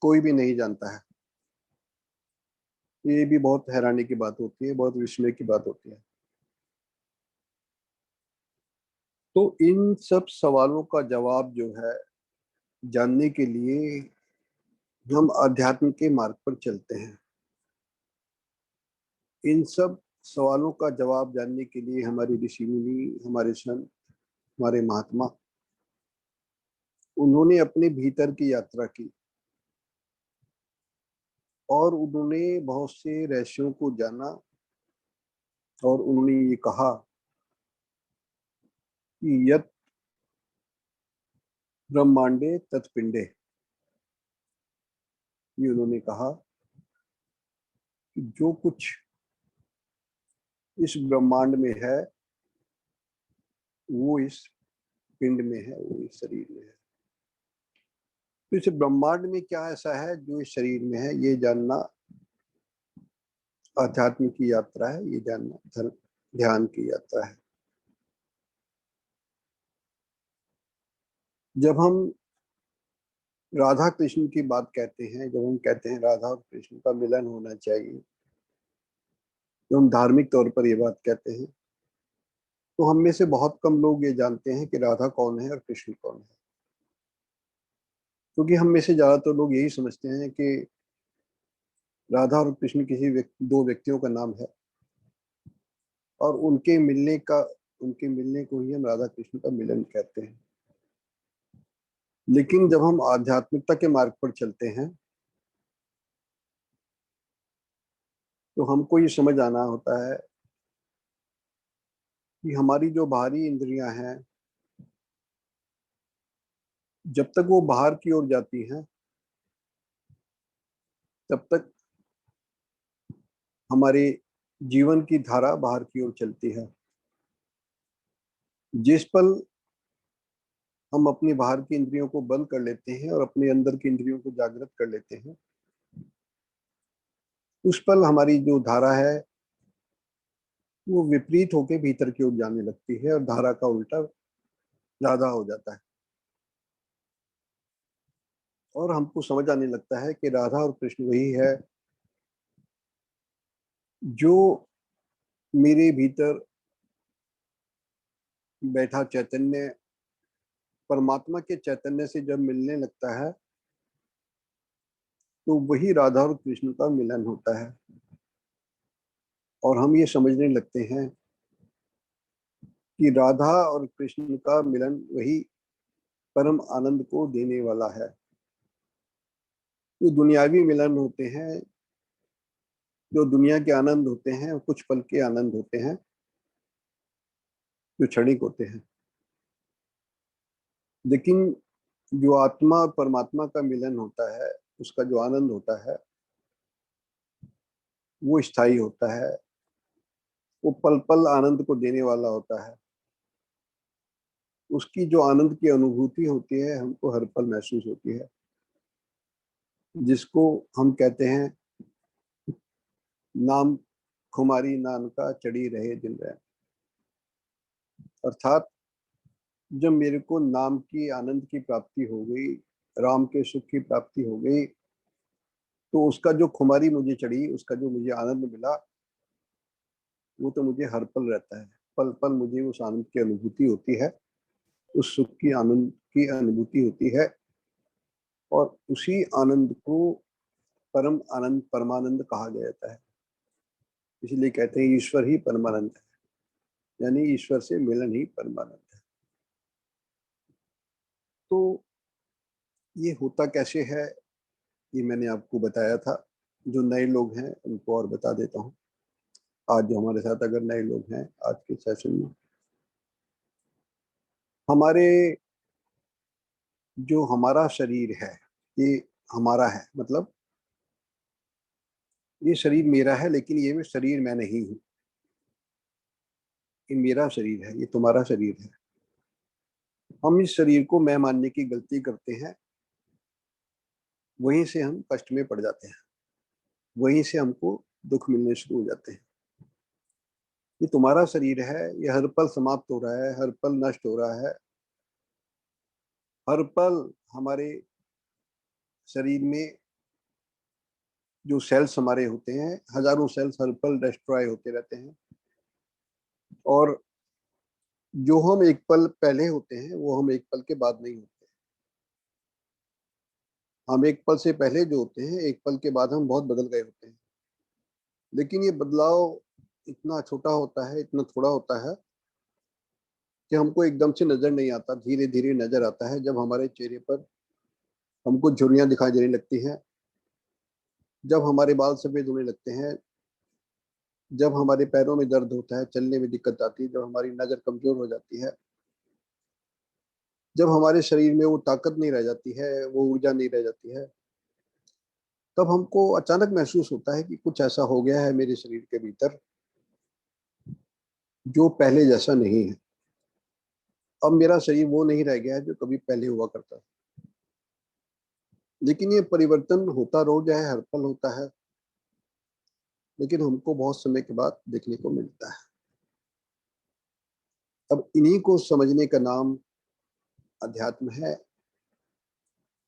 कोई भी नहीं जानता है। ये भी बहुत हैरानी की बात होती है, बहुत विस्मय की बात होती है। तो इन सब सवालों का जवाब जो है जानने के लिए हम अध्यात्म के मार्ग पर चलते हैं। इन सब सवालों का जवाब जानने के लिए हमारे ऋषि मुनि, हमारे संत, हमारे महात्मा, उन्होंने अपने भीतर की यात्रा की और उन्होंने बहुत से रहस्यों को जाना और उन्होंने ये कहा कि यत् ब्रह्मांडे तत्पिंडे। ये उन्होंने कहा कि जो कुछ इस ब्रह्मांड में है वो इस पिंड में है, वो इस शरीर में है। तो इस ब्रह्मांड में क्या ऐसा है जो इस शरीर में है, ये जानना अध्यात्म की यात्रा है, ये जानना धर्म ध्यान की यात्रा है। जब हम राधा कृष्ण की बात कहते हैं, जब हम कहते हैं राधा और कृष्ण का मिलन होना चाहिए, जब हम धार्मिक तौर पर ये बात कहते हैं, तो हम में से बहुत कम लोग ये जानते हैं कि राधा कौन है और कृष्ण कौन है। क्योंकि हम में से ज्यादातर लोग यही समझते हैं कि राधा और कृष्ण किसी दो व्यक्तियों का नाम है और उनके मिलने को ही हम राधा कृष्ण का मिलन कहते हैं। लेकिन जब हम आध्यात्मिकता के मार्ग पर चलते हैं तो हमको ये समझ आना होता है कि हमारी जो बाहरी इंद्रियां हैं, जब तक वो बाहर की ओर जाती हैं तब तक हमारे जीवन की धारा बाहर की ओर चलती है। जिस पल हम अपनी बाहर की इंद्रियों को बंद कर लेते हैं और अपने अंदर की इंद्रियों को जागृत कर लेते हैं, उस पल हमारी जो धारा है वो विपरीत होकर भीतर की ओर जाने लगती है और धारा का उल्टा राधा हो जाता है। और हमको समझ आने लगता है कि राधा और कृष्ण वही है जो मेरे भीतर बैठा चैतन्य परमात्मा के चैतन्य से जब मिलने लगता है तो वही राधा और कृष्ण का मिलन होता है। और हम ये समझने लगते हैं कि राधा और कृष्ण का मिलन वही परम आनंद को देने वाला है। जो दुनियावी मिलन होते हैं, जो दुनिया के आनंद होते हैं, कुछ पल के आनंद होते हैं जो क्षणिक होते हैं। लेकिन जो आत्मा और परमात्मा का मिलन होता है, उसका जो आनंद होता है वो स्थायी होता है, वो पल पल आनंद को देने वाला होता है। उसकी जो आनंद की अनुभूति होती है हमको हर पल महसूस होती है, जिसको हम कहते हैं नाम खुमारी नान का चढ़ी रहे दिन रैन। अर्थात जब मेरे को नाम की आनंद की प्राप्ति हो गई, राम के सुख की प्राप्ति हो गई, तो उसका जो खुमारी मुझे चढ़ी, उसका जो मुझे आनंद मिला, वो तो मुझे हर पल रहता है। पल पल मुझे उस आनंद की अनुभूति होती है, उस सुख की आनंद की अनुभूति होती है। और उसी आनंद को परम आनंद, परमानंद कहा जाता है। इसलिए कहते हैं ईश्वर ही परमानंद है, यानी ईश्वर से मिलन ही परमानंद है। तो ये होता कैसे है, ये मैंने आपको बताया था। जो नए लोग हैं उनको और बता देता हूँ। आज जो हमारे साथ अगर नए लोग हैं आज के सेशन में, हमारे जो हमारा शरीर है ये हमारा है, मतलब ये शरीर मेरा है, लेकिन ये शरीर मैं नहीं हूँ। ये मेरा शरीर है, ये तुम्हारा शरीर है। हम इस शरीर को मैं मानने की गलती करते हैं, वहीं से हम कष्ट में पड़ जाते हैं, वहीं से हमको दुख मिलने शुरू हो जाते हैं। ये तुम्हारा शरीर है, ये हर पल समाप्त हो रहा है, हर पल नष्ट हो रहा है। हर पल हमारे शरीर में जो सेल्स हमारे होते हैं, हजारों सेल्स हर पल डिस्ट्रॉय होते रहते हैं, और जो हम एक पल पहले होते हैं वो हम एक पल के बाद नहीं होते। हम एक पल से पहले जो होते हैं, एक पल के बाद हम बहुत बदल गए होते हैं। लेकिन ये बदलाव इतना छोटा होता है, इतना थोड़ा होता है कि हमको एकदम से नजर नहीं आता, धीरे धीरे नजर आता है। जब हमारे चेहरे पर हमको झुर्रियां दिखाई देने लगती हैं, जब हमारे बाल सफेद होने लगते हैं, जब हमारे पैरों में दर्द होता है, चलने में दिक्कत आती है, जब हमारी नजर कमजोर हो जाती है, जब हमारे शरीर में वो ताकत नहीं रह जाती है, वो ऊर्जा नहीं रह जाती है, तब हमको अचानक महसूस होता है कि कुछ ऐसा हो गया है मेरे शरीर के भीतर जो पहले जैसा नहीं है। अब मेरा शरीर वो नहीं रह गया है जो कभी पहले हुआ करता था। लेकिन ये परिवर्तन होता रोज है, हर पल होता है, लेकिन हमको बहुत समय के बाद देखने को मिलता है। अब इन्हीं को समझने का नाम अध्यात्म है,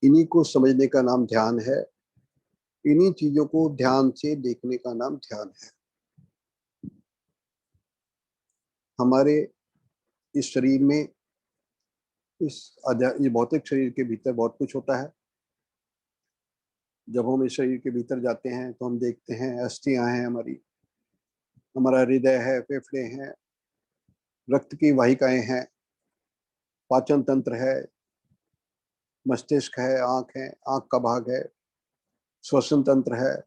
इन्हीं को समझने का नाम ध्यान है, इन्हीं चीजों को ध्यान से देखने का नाम ध्यान है। हमारे इस शरीर में, ये भौतिक शरीर के भीतर बहुत कुछ होता है। जब हम इस शरीर के भीतर जाते हैं तो हम देखते हैं अस्थियां हैं हमारी, हमारा हृदय है, फेफड़े हैं, रक्त की वाहिकाएं हैं, पाचन तंत्र है, मस्तिष्क है, आंख का भाग है, श्वसन तंत्र है,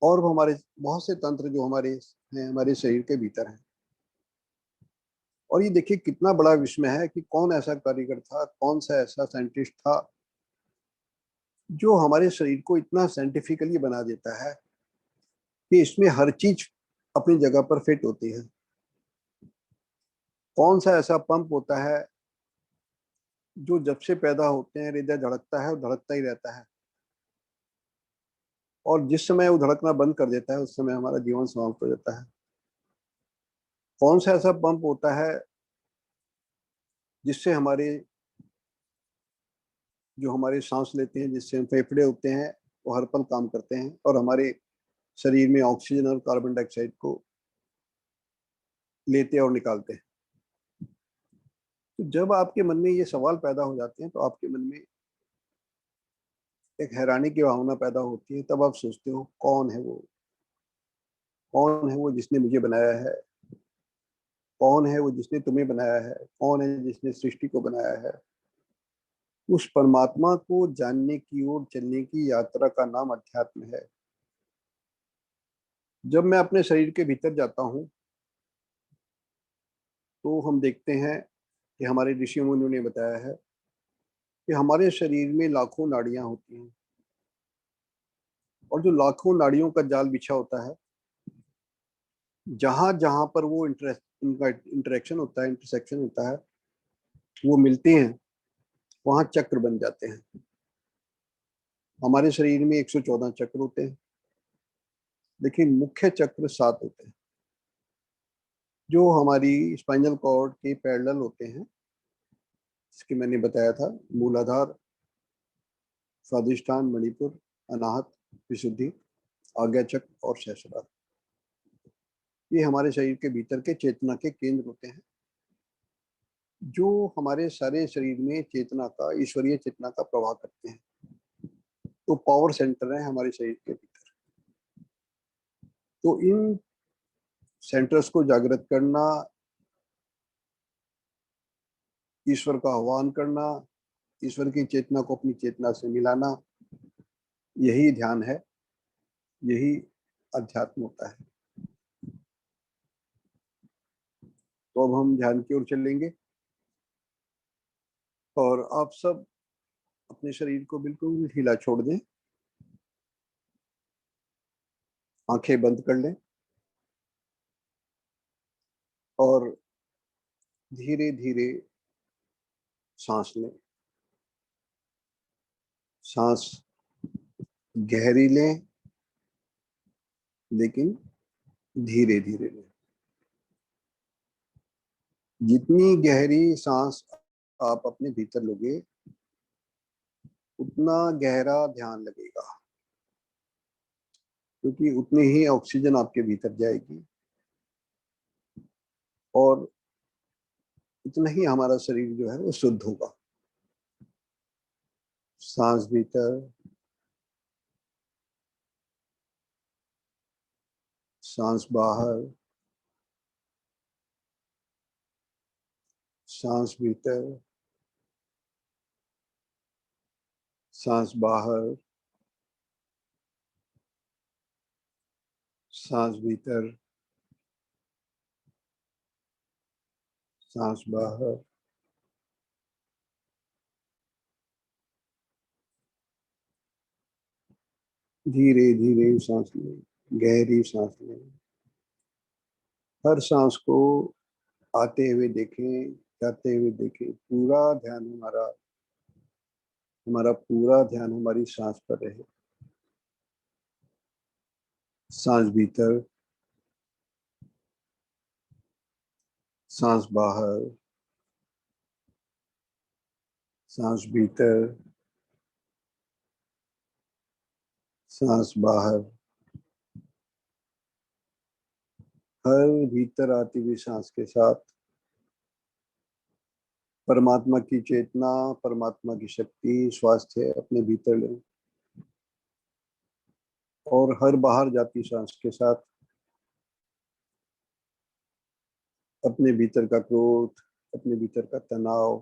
और वो हमारे बहुत से तंत्र जो हमारे हैं, हमारे शरीर के भीतर हैं। और ये देखिए कितना बड़ा विस्मय है कि कौन ऐसा कारीगर था, कौन सा ऐसा साइंटिस्ट था जो हमारे शरीर को इतना साइंटिफिकली बना देता है कि इसमें हर चीज अपनी जगह पर फिट होती है। कौन सा ऐसा पंप होता है जो जब से पैदा होते हैं हृदय धड़कता है और धड़कता ही रहता है, और जिस समय वो धड़कना बंद कर देता है उस समय हमारा जीवन समाप्त हो जाता है। कौन सा ऐसा पंप होता है जिससे हमारे सांस लेते हैं, जिससे हम फेफड़े होते हैं, वो हर पल काम करते हैं और हमारे शरीर में ऑक्सीजन और कार्बन डाइऑक्साइड को लेते और निकालते हैं। तो जब आपके मन में ये सवाल पैदा हो जाते हैं तो आपके मन में एक हैरानी की भावना पैदा होती है। तब आप सोचते हो कौन है वो जिसने मुझे बनाया है, कौन है वो जिसने तुम्हें बनाया है, कौन है जिसने सृष्टि को बनाया है। उस परमात्मा को जानने की ओर चलने की यात्रा का नाम अध्यात्म है। जब मैं अपने शरीर के भीतर जाता हूँ तो हम देखते हैं कि हमारे ऋषि मुनियों ने बताया है कि हमारे शरीर में लाखों नाड़ियां होती हैं, और जो लाखों नाड़ियों का जाल बिछा होता है, जहां जहां पर वो इनका इंटरेक्शन होता है, इंटरसेक्शन होता है, वो मिलते हैं, वहां चक्र बन जाते हैं। हमारे शरीर में 114 चक्र होते हैं, लेकिन मुख्य चक्र 7 होते हैं जो हमारी स्पाइनल कॉर्ड के पैरेलल होते हैं, जिसके मैंने बताया था, मूलाधार, स्वादिष्ठान, मणिपुर, अनाहत, विशुद्धि, आज्ञा चक्र और सहस्त्रार। ये हमारे शरीर के भीतर के चेतना के केंद्र होते हैं जो हमारे सारे शरीर में चेतना का, ईश्वरीय चेतना का प्रवाह करते हैं। तो पावर सेंटर है हमारे शरीर के भीतर। तो इन सेंटर्स को जागृत करना, ईश्वर का आह्वान करना, ईश्वर की चेतना को अपनी चेतना से मिलाना, यही ध्यान है, यही अध्यात्म होता है। तो अब हम ध्यान की ओर चलेंगे और आप सब अपने शरीर को बिल्कुल ढीला छोड़ दें, आंखें बंद कर लें और धीरे धीरे सांस लें। सांस गहरी लें, लेकिन धीरे धीरे लें। जितनी गहरी सांस आप अपने भीतर लोगे, उतना गहरा ध्यान लगेगा। क्योंकि उतनी ही ऑक्सीजन आपके भीतर जाएगी और उतना ही हमारा शरीर जो है वो शुद्ध होगा। सांस भीतर, सांस बाहर, सांस भीतर, सांस बाहर, सांस भीतर, सांस बाहर। धीरे धीरे सांस लें, गहरी सांस लें। हर सांस को आते हुए देखें, जाते हुए देखें। पूरा ध्यान हमारा हमारा पूरा ध्यान हमारी सांस पर रहे। सांस भीतर, सांस बाहर, सांस भीतर, सांस बाहर। हर भीतर आती हुई सांस के साथ परमात्मा की चेतना, परमात्मा की शक्ति, स्वास्थ्य अपने भीतर लें। और हर बाहर जाती सांस के साथ अपने भीतर का क्रोध, अपने भीतर का तनाव,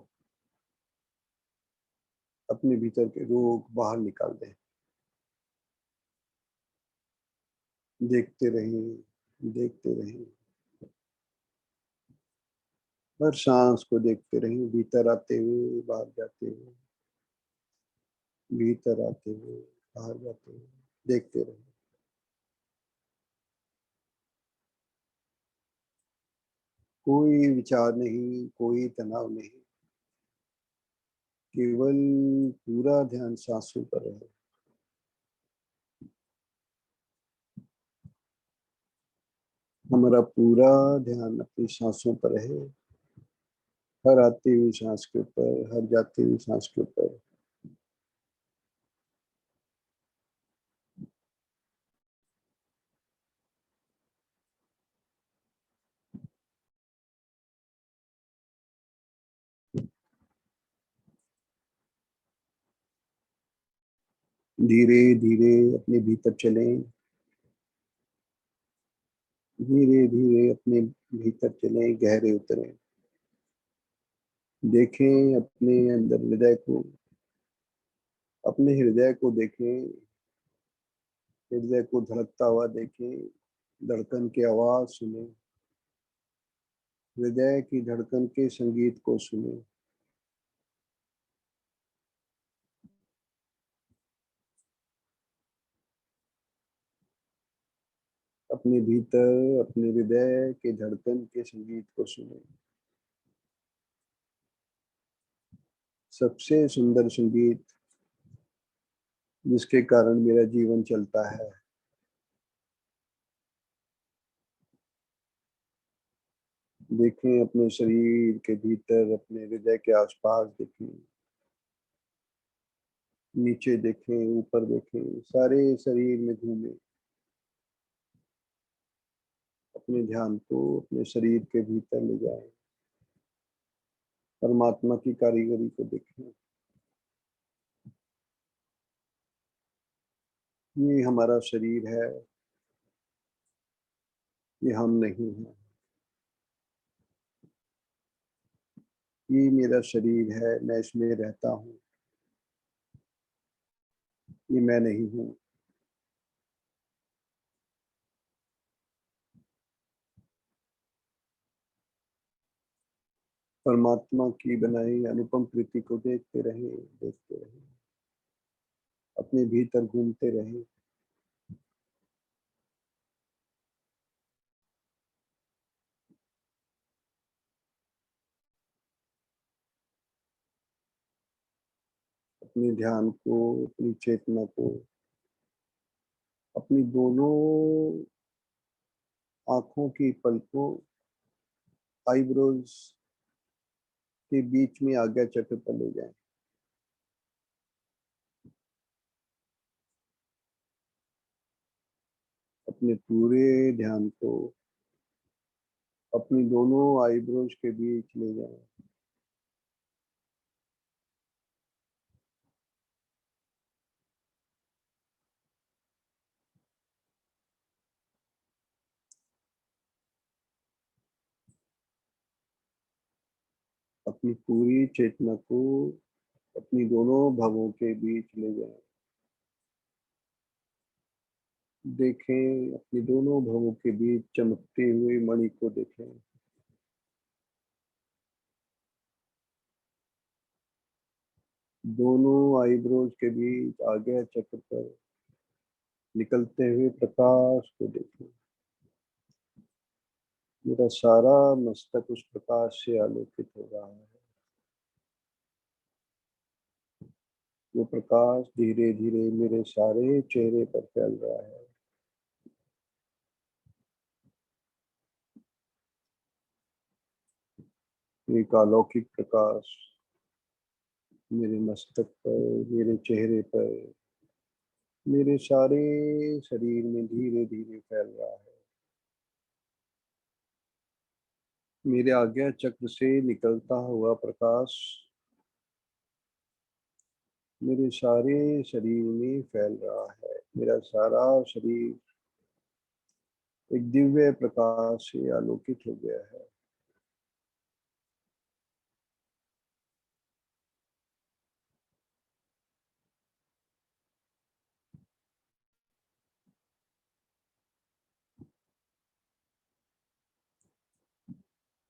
अपने भीतर के रोग बाहर निकाल दें। देखते रहें, देखते रहें। हर सांस को देखते रहें, भीतर आते हुए, बाहर जाते हुए, भीतर आते हुए, बाहर जाते हुए। देखते रहें। कोई विचार नहीं, कोई तनाव नहीं, केवल पूरा ध्यान सांसों पर है। हमारा पूरा ध्यान अपनी सांसों पर है। हर आती हुई सांस के ऊपर, हर जाती हुई सांस के ऊपर। धीरे धीरे अपने भीतर चलें। धीरे धीरे अपने भीतर चलें, गहरे उतरें। देखें अपने अंदर हृदय को, अपने हृदय को देखें। हृदय को धड़कता हुआ देखें, धड़कन की आवाज सुने, हृदय की धड़कन के संगीत को सुने। अपने भीतर, अपने हृदय के धड़कन के संगीत को सुने। सबसे सुंदर संगीत जिसके कारण मेरा जीवन चलता है। देखें अपने शरीर के भीतर, अपने हृदय के आसपास देखें। नीचे देखें, ऊपर देखें, सारे शरीर में घूमें। अपने ध्यान को अपने शरीर के भीतर ले जाएं। परमात्मा की कारीगरी को देखें। ये हमारा शरीर है, ये हम नहीं है। ये मेरा शरीर है, मैं इसमें रहता हूँ, ये मैं नहीं हूँ। परमात्मा की बनाई अनुपम कृति को देखते रहें, देखते रहें। अपने भीतर घूमते रहें। अपने ध्यान को, अपनी चेतना को अपनी दोनों आंखों की पलकों, आईब्रोज के बीच में आज्ञा चक्र पर ले जाएं। अपने पूरे ध्यान को अपनी दोनों आईब्रोज के बीच ले जाएं। अपनी पूरी चेतना को अपनी दोनों भवों के बीच ले जाएं। देखें, अपनी दोनों भवों के बीच चमकते हुए मणि को देखें। दोनों आईब्रोज के बीच आज्ञा चक्र पर निकलते हुए प्रकाश को देखें। मेरा सारा मस्तक उस प्रकाश से आलोकित हो रहा है। वो प्रकाश धीरे धीरे मेरे सारे चेहरे पर फैल रहा है। एक अलौकिक प्रकाश मेरे मस्तक पर, मेरे चेहरे पर, मेरे सारे शरीर में धीरे धीरे फैल रहा है। मेरे आज्ञा चक्र से निकलता हुआ प्रकाश मेरे सारे शरीर में फैल रहा है। मेरा सारा शरीर एक दिव्य प्रकाश से आलोकित हो गया है।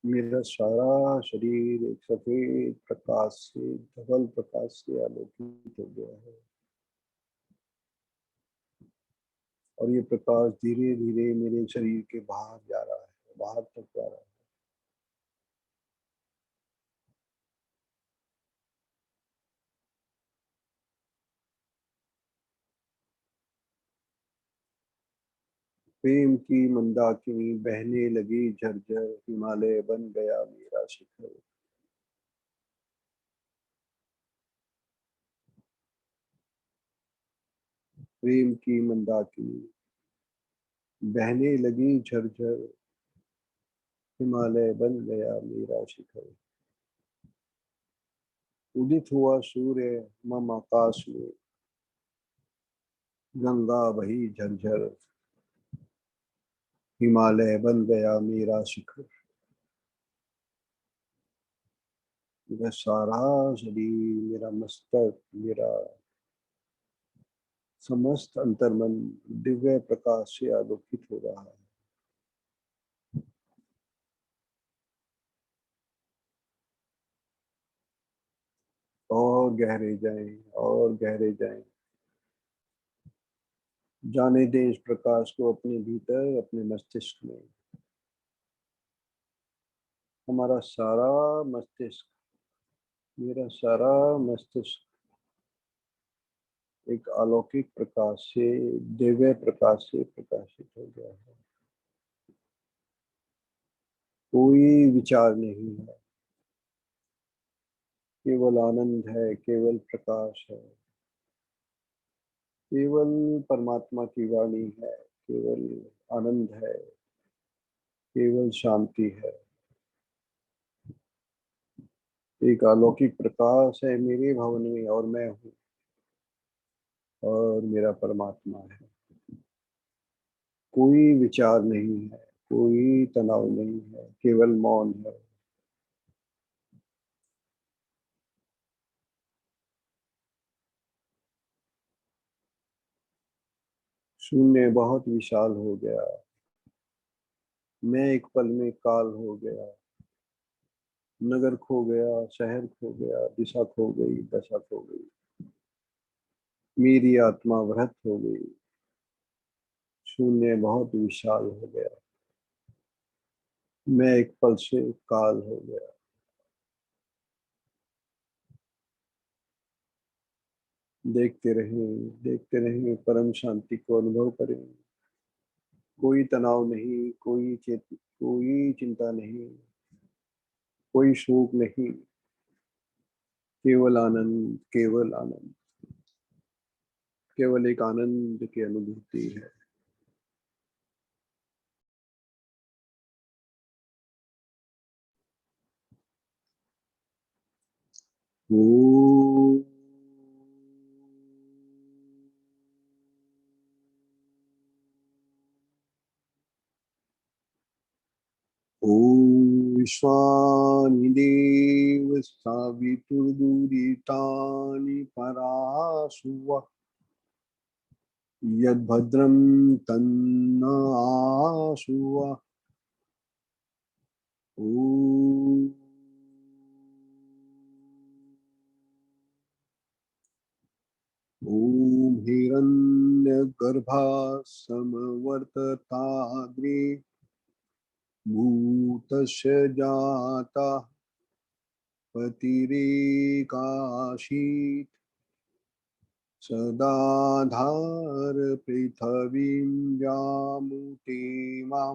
मेरा सारा शरीर एक सफेद प्रकाश से, धवल प्रकाश से आलोकित हो गया है। और ये प्रकाश धीरे धीरे मेरे शरीर के बाहर जा रहा है, बाहर तक जा रहा है। प्रेम की मंदाकिनी बहने लगी झरझर, हिमालय बन गया मेरा शिखर। प्रेम की मंदाकिनी बहने लगी झरझर, हिमालय बन गया मेरा शिखर। उदित हुआ सूर्य मम आकाश में, गंगा बही झरझर, हिमालय बन गया मेरा शिखर। मेरा सारा शरीर, मेरा मस्तक, मेरा समस्त अंतर्मन दिव्य प्रकाश से आलोकित हो रहा है। और गहरे जाएं, और गहरे जाएं। जाने दें इस प्रकाश को अपने भीतर, अपने मस्तिष्क में। हमारा सारा मस्तिष्क, मेरा सारा मस्तिष्क एक अलौकिक प्रकाश से, दिव्य प्रकाश से प्रकाशित हो गया है। कोई विचार नहीं है, केवल आनंद है, केवल प्रकाश है, केवल परमात्मा की वाणी है, केवल आनंद है, केवल शांति है। एक अलौकिक प्रकाश है मेरे भवन में, और मैं हूँ, और मेरा परमात्मा है। कोई विचार नहीं है, कोई तनाव नहीं है, केवल मौन है। शून्य बहुत विशाल हो गया। मैं एक पल में काल हो गया। नगर खो गया, शहर खो गया, दिशा खो गई, दशा खो गई। मेरी आत्मा व्रत हो गई। शून्य बहुत विशाल हो गया। मैं एक पल से काल हो गया। देखते रहें, परम शांति को अनुभव करें। कोई तनाव नहीं, कोई चिंता नहीं, कोई शोक नहीं, केवल आनंद, केवल आनंद, केवल एक आनंद की अनुभूति है। ॐ विश्वानि देव सावितुर्दुरितानि पराशुव यद्भद्रं तन्न आशुव ॐ हिरण्यगर्भा समवर्तताग्रे भूतस्य जाता पतिरेकाशीत् सदाधार पृथिवीं व्यामुते मां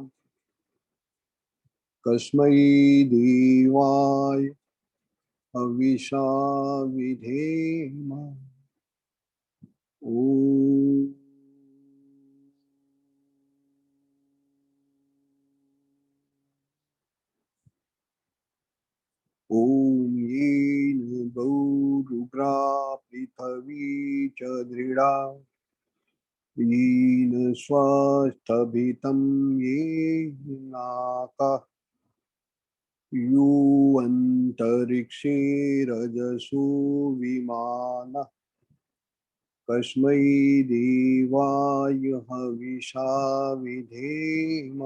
कस्मै देवाय हविषा विधेम ॐ येन गौरुग्रा पृथिवी च दृढा येन स्वस्थभितं येनाकः युवन्तरिक्षे रजसो विमानः कस्मै देवाय हविषा विधेम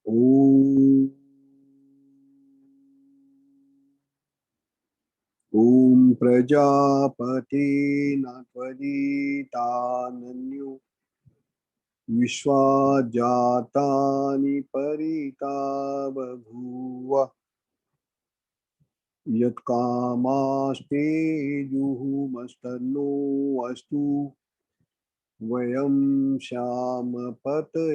ॐ प्रजापतेन त्वदितानन्यो विश्वा जातानि परिता बभूव यत्कामास्ते जुहुमस्तनो अस्तु वयं श्याम पतयुरैणाम्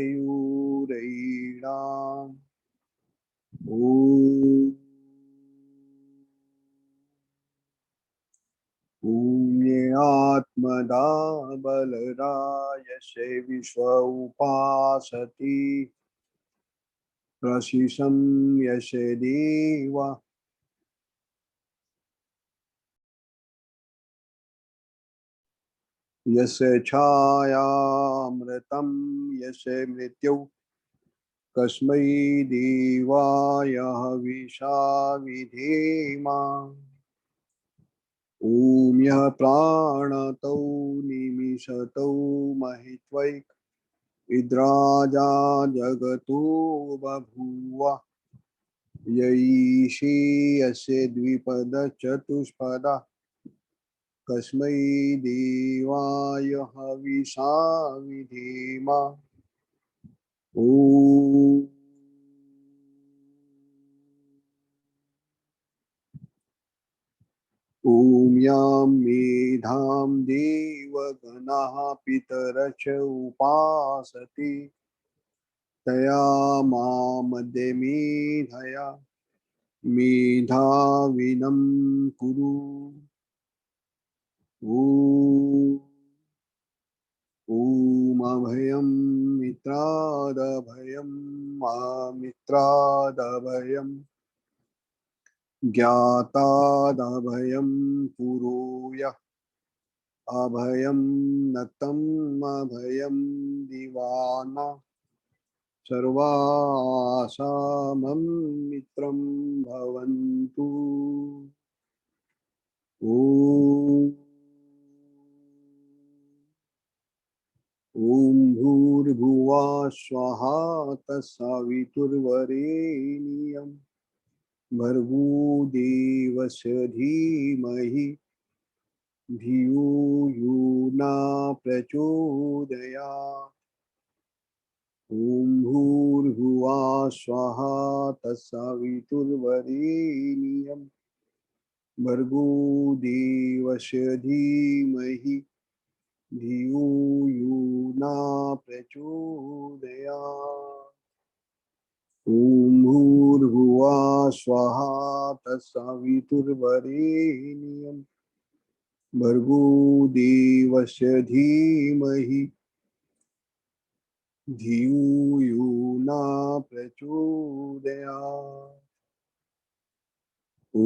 ॐ आत्मदा बलरायस्य विश्व उपासति प्रशिशं यश देवा यस्य छायामृतं यस्य मृत्यौ कस्मै देवाय हविषा विधेम ॐ यः प्राणतौ निमिषतौ महित्वैक इद्राजा जगतो बभूव यैषे यस्य द्विपदचतुष्पदा कस्मै देवाय हविषा विधेम ॐ यां मेधां देवगणाः पितरश्च उपासते तया मामद्य मेधया मेधाविनं कुरु ॐ अभयं मित्रादभयं मित्रादभयं ज्ञातादभयं पुरोय अभयं नक्तम् अभयं दिवाना सर्वासामं मित्रं भवन्तु ॐ भूर्भुवः स्वः तत्सवितुर्वरेण्यं भर्गो देवस्य धीमहि धियो यो न प्रचोदयात् ॐ भूर्भुवः स्वः तत्सवितुर्वरेण्यं भर्गो देवस्य धीमहि धियो यो न प्रचोदयात् ॐ भूर्भुवः स्वः तत्सवितुर्वरेण्यं भर्गो देवस्य धीमहि धियो यो न प्रचोदयात् ॐ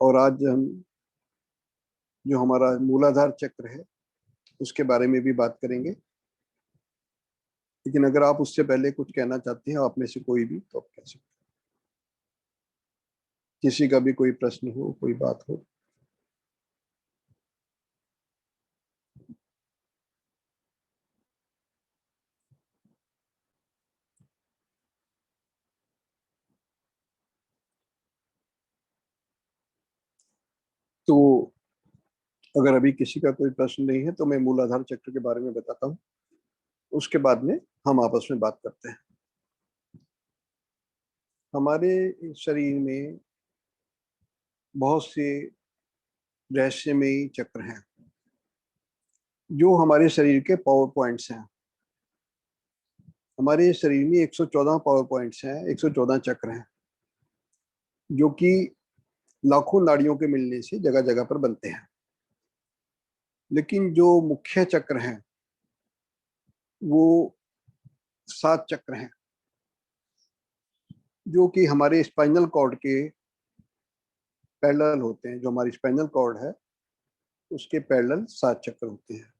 और आज हम जो हमारा मूलाधार चक्र है उसके बारे में भी बात करेंगे। लेकिन अगर आप उससे पहले कुछ कहना चाहते हैं, आप में से कोई भी, तो आप कह सकते हैं। किसी का भी कोई प्रश्न हो, कोई बात हो। तो अगर अभी किसी का कोई प्रश्न नहीं है तो मैं मूलाधार चक्र के बारे में बताता हूँ, उसके बाद में हम आपस में बात करते हैं। हमारे शरीर में बहुत से रहस्यमयी चक्र हैं जो हमारे शरीर के पावर पॉइंट्स हैं। हमारे शरीर में 114 पावर पॉइंट्स हैं, 114 चक्र हैं, जो कि लाखों नाड़ियों के मिलने से जगह जगह पर बनते हैं। लेकिन जो मुख्य चक्र हैं वो 7 चक्र हैं, जो कि हमारे स्पाइनल कॉर्ड के पैरेलल होते हैं। जो हमारी स्पाइनल कॉर्ड है उसके पैरेलल 7 चक्र होते हैं।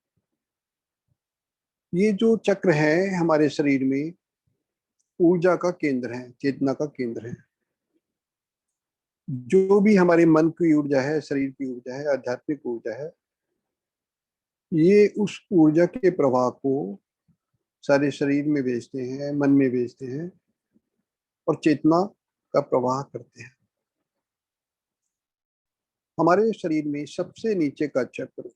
ये जो चक्र है हमारे शरीर में ऊर्जा का केंद्र है, चेतना का केंद्र है। जो भी हमारे मन की ऊर्जा है, शरीर की ऊर्जा है, आध्यात्मिक ऊर्जा है, ये उस ऊर्जा के प्रवाह को सारे शरीर में भेजते हैं, मन में भेजते हैं और चेतना का प्रवाह करते हैं। हमारे शरीर में सबसे नीचे का चक्र,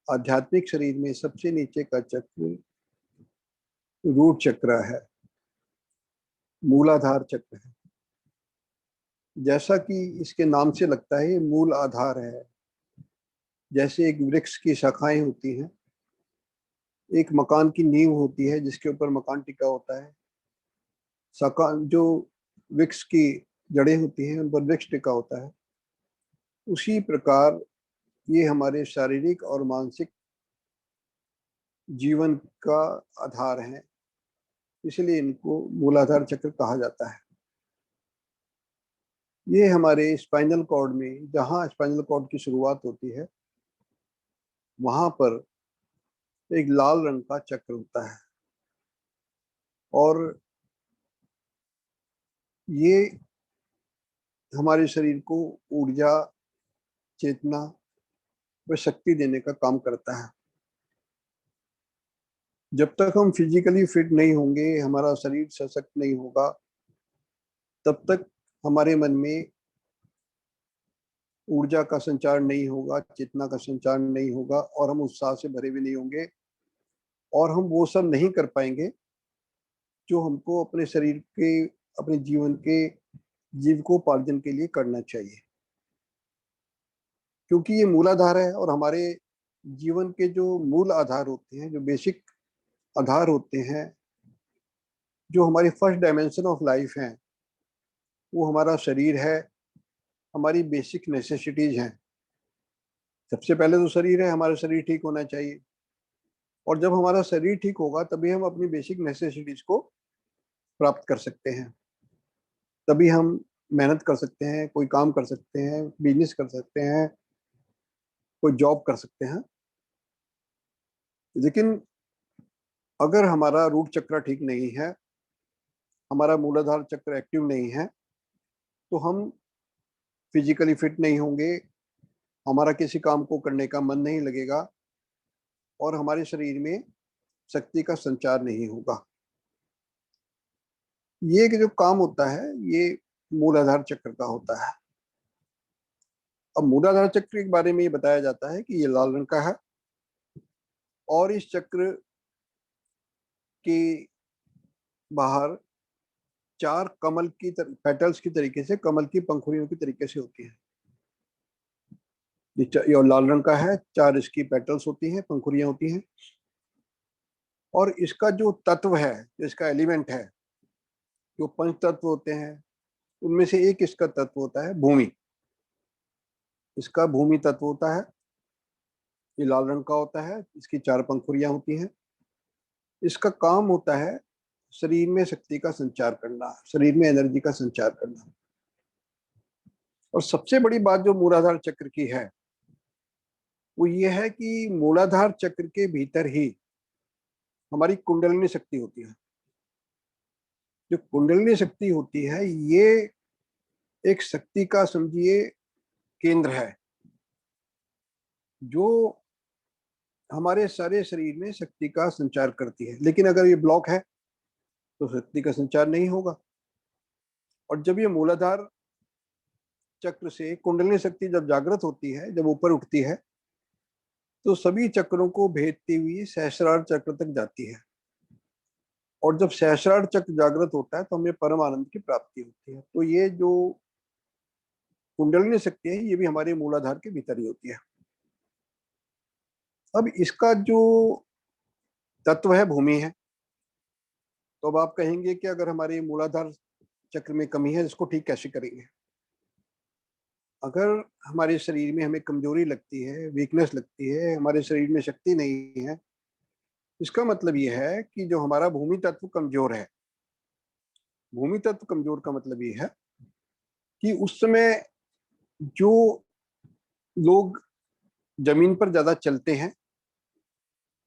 आध्यात्मिक शरीर में सबसे नीचे का चक्र रूट चक्र है, मूलाधार चक्र है। जैसा कि इसके नाम से लगता है, ये मूल आधार है। जैसे एक वृक्ष की शाखाएं होती हैं, एक मकान की नींव होती है जिसके ऊपर मकान टिका होता है, शाखा जो वृक्ष की जड़ें होती हैं उन पर वृक्ष टिका होता है। उसी प्रकार ये हमारे शारीरिक और मानसिक जीवन का आधार है, इसलिए इनको मूलाधार चक्र कहा जाता है। ये हमारे स्पाइनल कॉर्ड में, जहाँ स्पाइनल कॉर्ड की शुरुआत होती है, वहां पर एक लाल रंग का चक्र होता है। और ये हमारे शरीर को ऊर्जा, चेतना व शक्ति देने का काम करता है। जब तक हम फिजिकली फिट नहीं होंगे, हमारा शरीर सशक्त नहीं होगा, तब तक हमारे मन में ऊर्जा का संचार नहीं होगा, चेतना का संचार नहीं होगा और हम उत्साह से भरे भी नहीं होंगे और हम वो सब नहीं कर पाएंगे जो हमको अपने शरीर के, अपने जीवन के जीविकोपार्जन के लिए करना चाहिए। क्योंकि ये मूलाधार है और हमारे जीवन के जो मूल आधार होते हैं, जो बेसिक आधार होते हैं, जो हमारी फर्स्ट डायमेंशन ऑफ लाइफ है, वो हमारा शरीर है, हमारी बेसिक नेसेसिटीज हैं। सबसे पहले तो शरीर है, हमारा शरीर ठीक होना चाहिए। और जब हमारा शरीर ठीक होगा तभी हम अपनी बेसिक नेसेसिटीज को प्राप्त कर सकते हैं। तभी हम मेहनत कर सकते हैं, कोई काम कर सकते हैं, बिजनेस कर सकते हैं, कोई जॉब कर सकते हैं। लेकिन अगर हमारा रूट चक्र ठीक नहीं है, हमारा मूलाधार चक्र एक्टिव नहीं है, तो हम फिजिकली फिट नहीं होंगे, हमारा किसी काम को करने का मन नहीं लगेगा और हमारे शरीर में शक्ति का संचार नहीं होगा। ये जो काम होता है ये मूलाधार चक्र का होता है। अब मूलाधार चक्र के बारे में ये बताया जाता है कि ये लाल रंग का है और इस चक्र के बाहर 4 कमल की पेटल्स की तरीके से, कमल की पंखुड़ियों की तरीके से होती है। ये लाल रंग का है, 4 इसकी पेटल्स होती हैं, पंखुड़ियां होती हैं। और इसका जो तत्व है, इसका एलिमेंट है, जो पंच तत्व होते हैं उनमें से एक इसका तत्व होता है भूमि। इसका भूमि तत्व होता है, ये लाल रंग का होता है, इसकी 4 पंखुड़ियां होती हैं। इसका काम होता है शरीर में शक्ति का संचार करना, शरीर में एनर्जी का संचार करना। और सबसे बड़ी बात जो मूलाधार चक्र की है वो ये है कि मूलाधार चक्र के भीतर ही हमारी कुंडलिनी शक्ति होती है। जो कुंडलिनी शक्ति होती है ये एक शक्ति का समझिए केंद्र है, जो हमारे सारे शरीर में शक्ति का संचार करती है। लेकिन अगर ये ब्लॉक है तो शक्ति का संचार नहीं होगा। और जब ये मूलाधार चक्र से कुंडलिनी शक्ति जब जागृत होती है, जब ऊपर उठती है, तो सभी चक्रों को भेदती हुई सहस्रार चक्र तक जाती है। और जब सहस्रार चक्र जागृत होता है तो हमें परम आनंद की प्राप्ति होती है। तो ये जो कुंडलिनी शक्ति है ये भी हमारे मूलाधार के भीतर ही होती है। अब इसका जो तत्व है भूमि है। तो अब आप कहेंगे कि अगर हमारे मूलाधार चक्र में कमी है, इसको ठीक कैसे करेंगे? अगर हमारे शरीर में हमें कमजोरी लगती है, वीकनेस लगती है, हमारे शरीर में शक्ति नहीं है, इसका मतलब ये है कि जो हमारा भूमि तत्व कमजोर है। भूमि तत्व कमजोर का मतलब ये है कि उस समय जो लोग जमीन पर ज्यादा चलते हैं,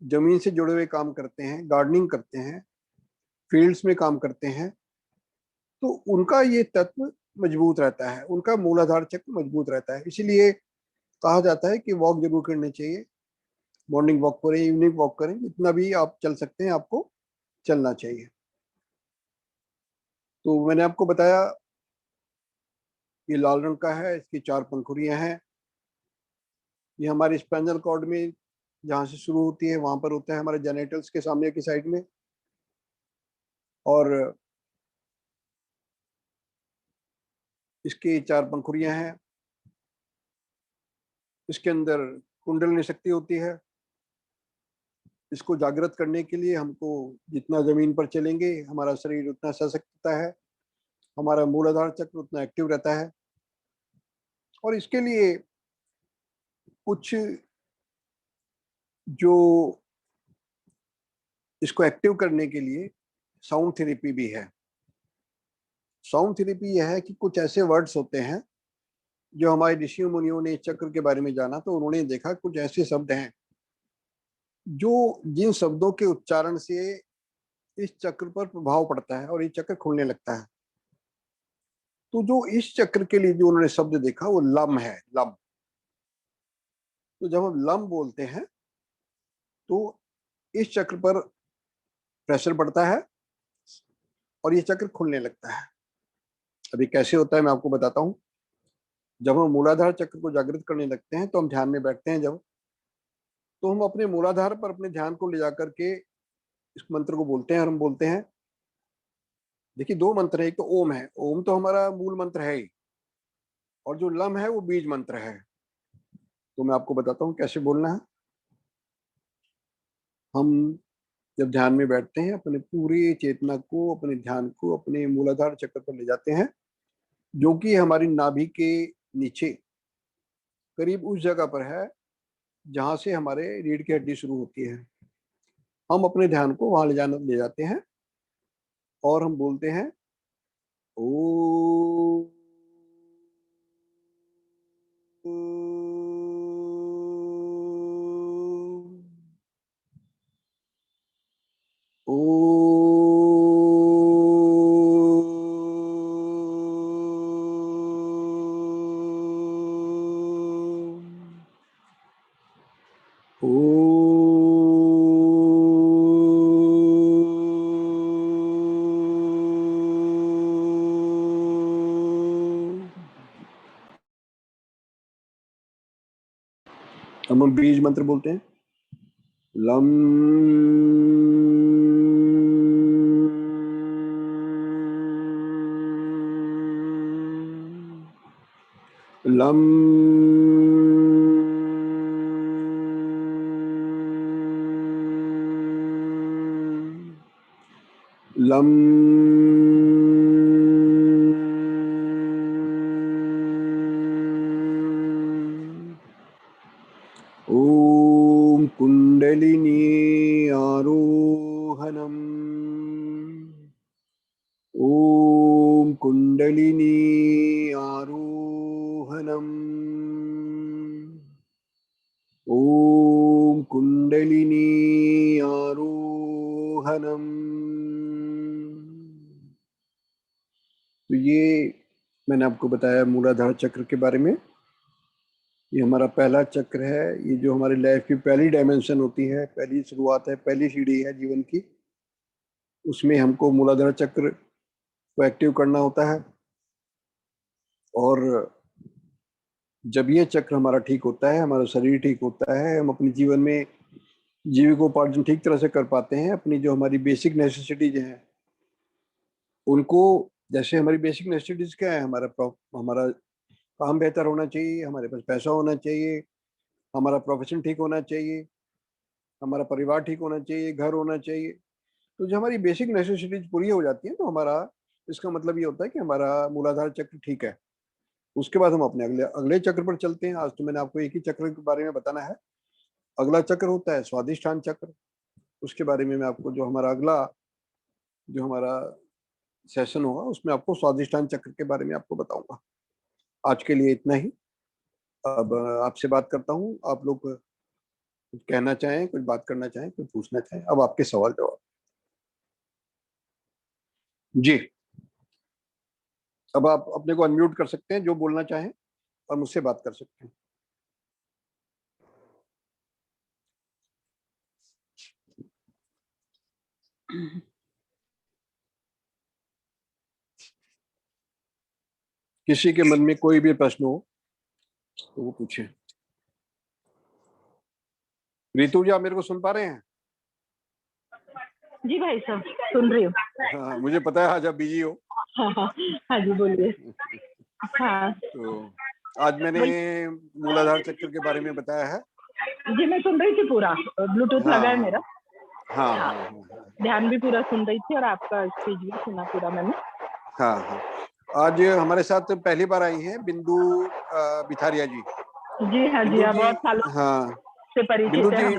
जमीन से जुड़े हुए काम करते हैं, गार्डनिंग करते हैं, फील्ड्स में काम करते हैं, तो उनका ये तत्व मजबूत रहता है, उनका मूलाधार चक्र मजबूत रहता है। इसीलिए कहा जाता है कि वॉक जरूर करनी चाहिए। मॉर्निंग वॉक करें, इवनिंग वॉक करें, जितना भी आप चल सकते हैं आपको चलना चाहिए। तो मैंने आपको बताया ये लाल रंग का है, इसकी 4 पंखुड़ियां हैं। ये हमारे स्पाइनल कॉर्ड में जहाँ से शुरू होती है वहां पर होता है, हमारे जेनेटल्स के सामने की साइड में। और इसकी 4 पंखुड़ियां हैं। इसके अंदर कुंडलिनी शक्ति होती है। इसको जागृत करने के लिए हमको जितना जमीन पर चलेंगे हमारा शरीर उतना सशक्त होता है, हमारा मूलाधार चक्र उतना एक्टिव रहता है। और इसके लिए कुछ जो इसको एक्टिव करने के लिए साउंड थेरेपी भी है। साउंड थेरेपी यह है कि कुछ ऐसे वर्ड्स होते हैं जो हमारे ऋषि मुनियों ने चक्र के बारे में जाना, तो उन्होंने देखा कुछ ऐसे शब्द हैं जो जिन शब्दों के उच्चारण से इस चक्र पर प्रभाव पड़ता है और ये चक्र खुलने लगता है। तो जो इस चक्र के लिए जो उन्होंने शब्द देखा वो लम है, लम। तो जब हम लम बोलते हैं तो इस चक्र पर प्रेशर पड़ता है और ये चक्र खुलने लगता है। अभी कैसे होता है मैं आपको बताता हूँ। जब हम मूलाधार चक्र को जागृत करने लगते हैं तो हम ध्यान में बैठते हैं जब, तो हम अपने मूलाधार पर अपने ध्यान को ले जाकर के इस मंत्र को बोलते हैं। और हम बोलते हैं, देखिए 2 मंत्र है, एक तो ओम है, ओम तो हमारा मूल मंत्र है ही, और जो लम है वो बीज मंत्र है। तो मैं आपको बताता हूँ कैसे बोलना है। हम जब ध्यान में बैठते हैं अपने पूरी चेतना को, अपने ध्यान को अपने मूलाधार चक्र पर ले जाते हैं, जो कि हमारी नाभि के नीचे करीब उस जगह पर है जहां से हमारे रीढ़ की हड्डी शुरू होती है। हम अपने ध्यान को वहां ले जाते हैं और हम बोलते हैं ओ, ओ, ओ, हम बीज मंत्र बोलते हैं, लम लम लम ओम कुंडलिनी आरोहणम, ओम कुंडलिनी आरोहणम्। ओम कुंडलिनी आरोहणम्। तो ये मैंने आपको बताया मूलाधार चक्र के बारे में। ये हमारा पहला चक्र है। ये जो हमारी लाइफ की पहली डायमेंशन होती है, पहली शुरुआत है, पहली सीढ़ी है जीवन की, उसमें हमको मूलाधार चक्र को एक्टिव करना होता है। और जब ये चक्र हमारा ठीक होता है, हमारा शरीर ठीक होता है, हम अपने जीवन में जीविकोपार्जन ठीक तरह से कर पाते हैं। अपनी जो हमारी बेसिक नेसेसिटीज हैं उनको, जैसे हमारी बेसिक नेसेसिटीज क्या है, हमारा काम बेहतर होना चाहिए, हमारे पास पैसा होना चाहिए, हमारा प्रोफेशन ठीक होना चाहिए, हमारा परिवार ठीक होना चाहिए, घर होना चाहिए। तो जो हमारी बेसिक नेसेसिटीज पूरी हो जाती है तो हमारा, इसका मतलब ये होता है कि हमारा मूलाधार चक्र ठीक है। उसके बाद हम अपने अगले अगले चक्र पर चलते हैं। आज तो मैंने आपको एक ही चक्र के बारे में बताना है। अगला चक्र होता है स्वादिष्ठान चक्र। उसके बारे में मैं आपको, जो हमारा सेशन होगा उसमें आपको स्वादिष्ठान चक्र के बारे में आपको बताऊंगा। आज के लिए इतना ही। अब आपसे बात करता हूँ। आप लोग कुछ कहना चाहें, कुछ बात करना चाहें, कुछ पूछना चाहें, अब आपके सवाल जवाब। जी, अब आप अपने को अनम्यूट कर सकते हैं, जो बोलना चाहें, और मुझसे बात कर सकते हैं। किसी के मन में कोई भी प्रश्न हो तो वो पूछे। रितु जी, आप मेरे को सुन पा रहे हैं? जी भाई साहब, सुन रही हूँ। हाँ, मुझे पता है आज आप बिजी हो। हाँ जी, बोलिए। हाँ, तो आज मैंने मूलाधार चक्र के बारे में बताया है। जी मैं सुन रही थी पूरा, ब्लूटूथ हाँ लगा है हाँ मेरा। हाँ हाँ, हाँ हाँ ध्यान भी पूरा सुन रही थी और आपका स्पीच भी सुना पूरा मैंने। हाँ हाँ। आज हमारे साथ पहली बार आई हैं बिंदु बिथारिया जी। जी हाँ जी, बिंदु आप जी, बहुत सालों हाँ से परिचित बिंदु है जी।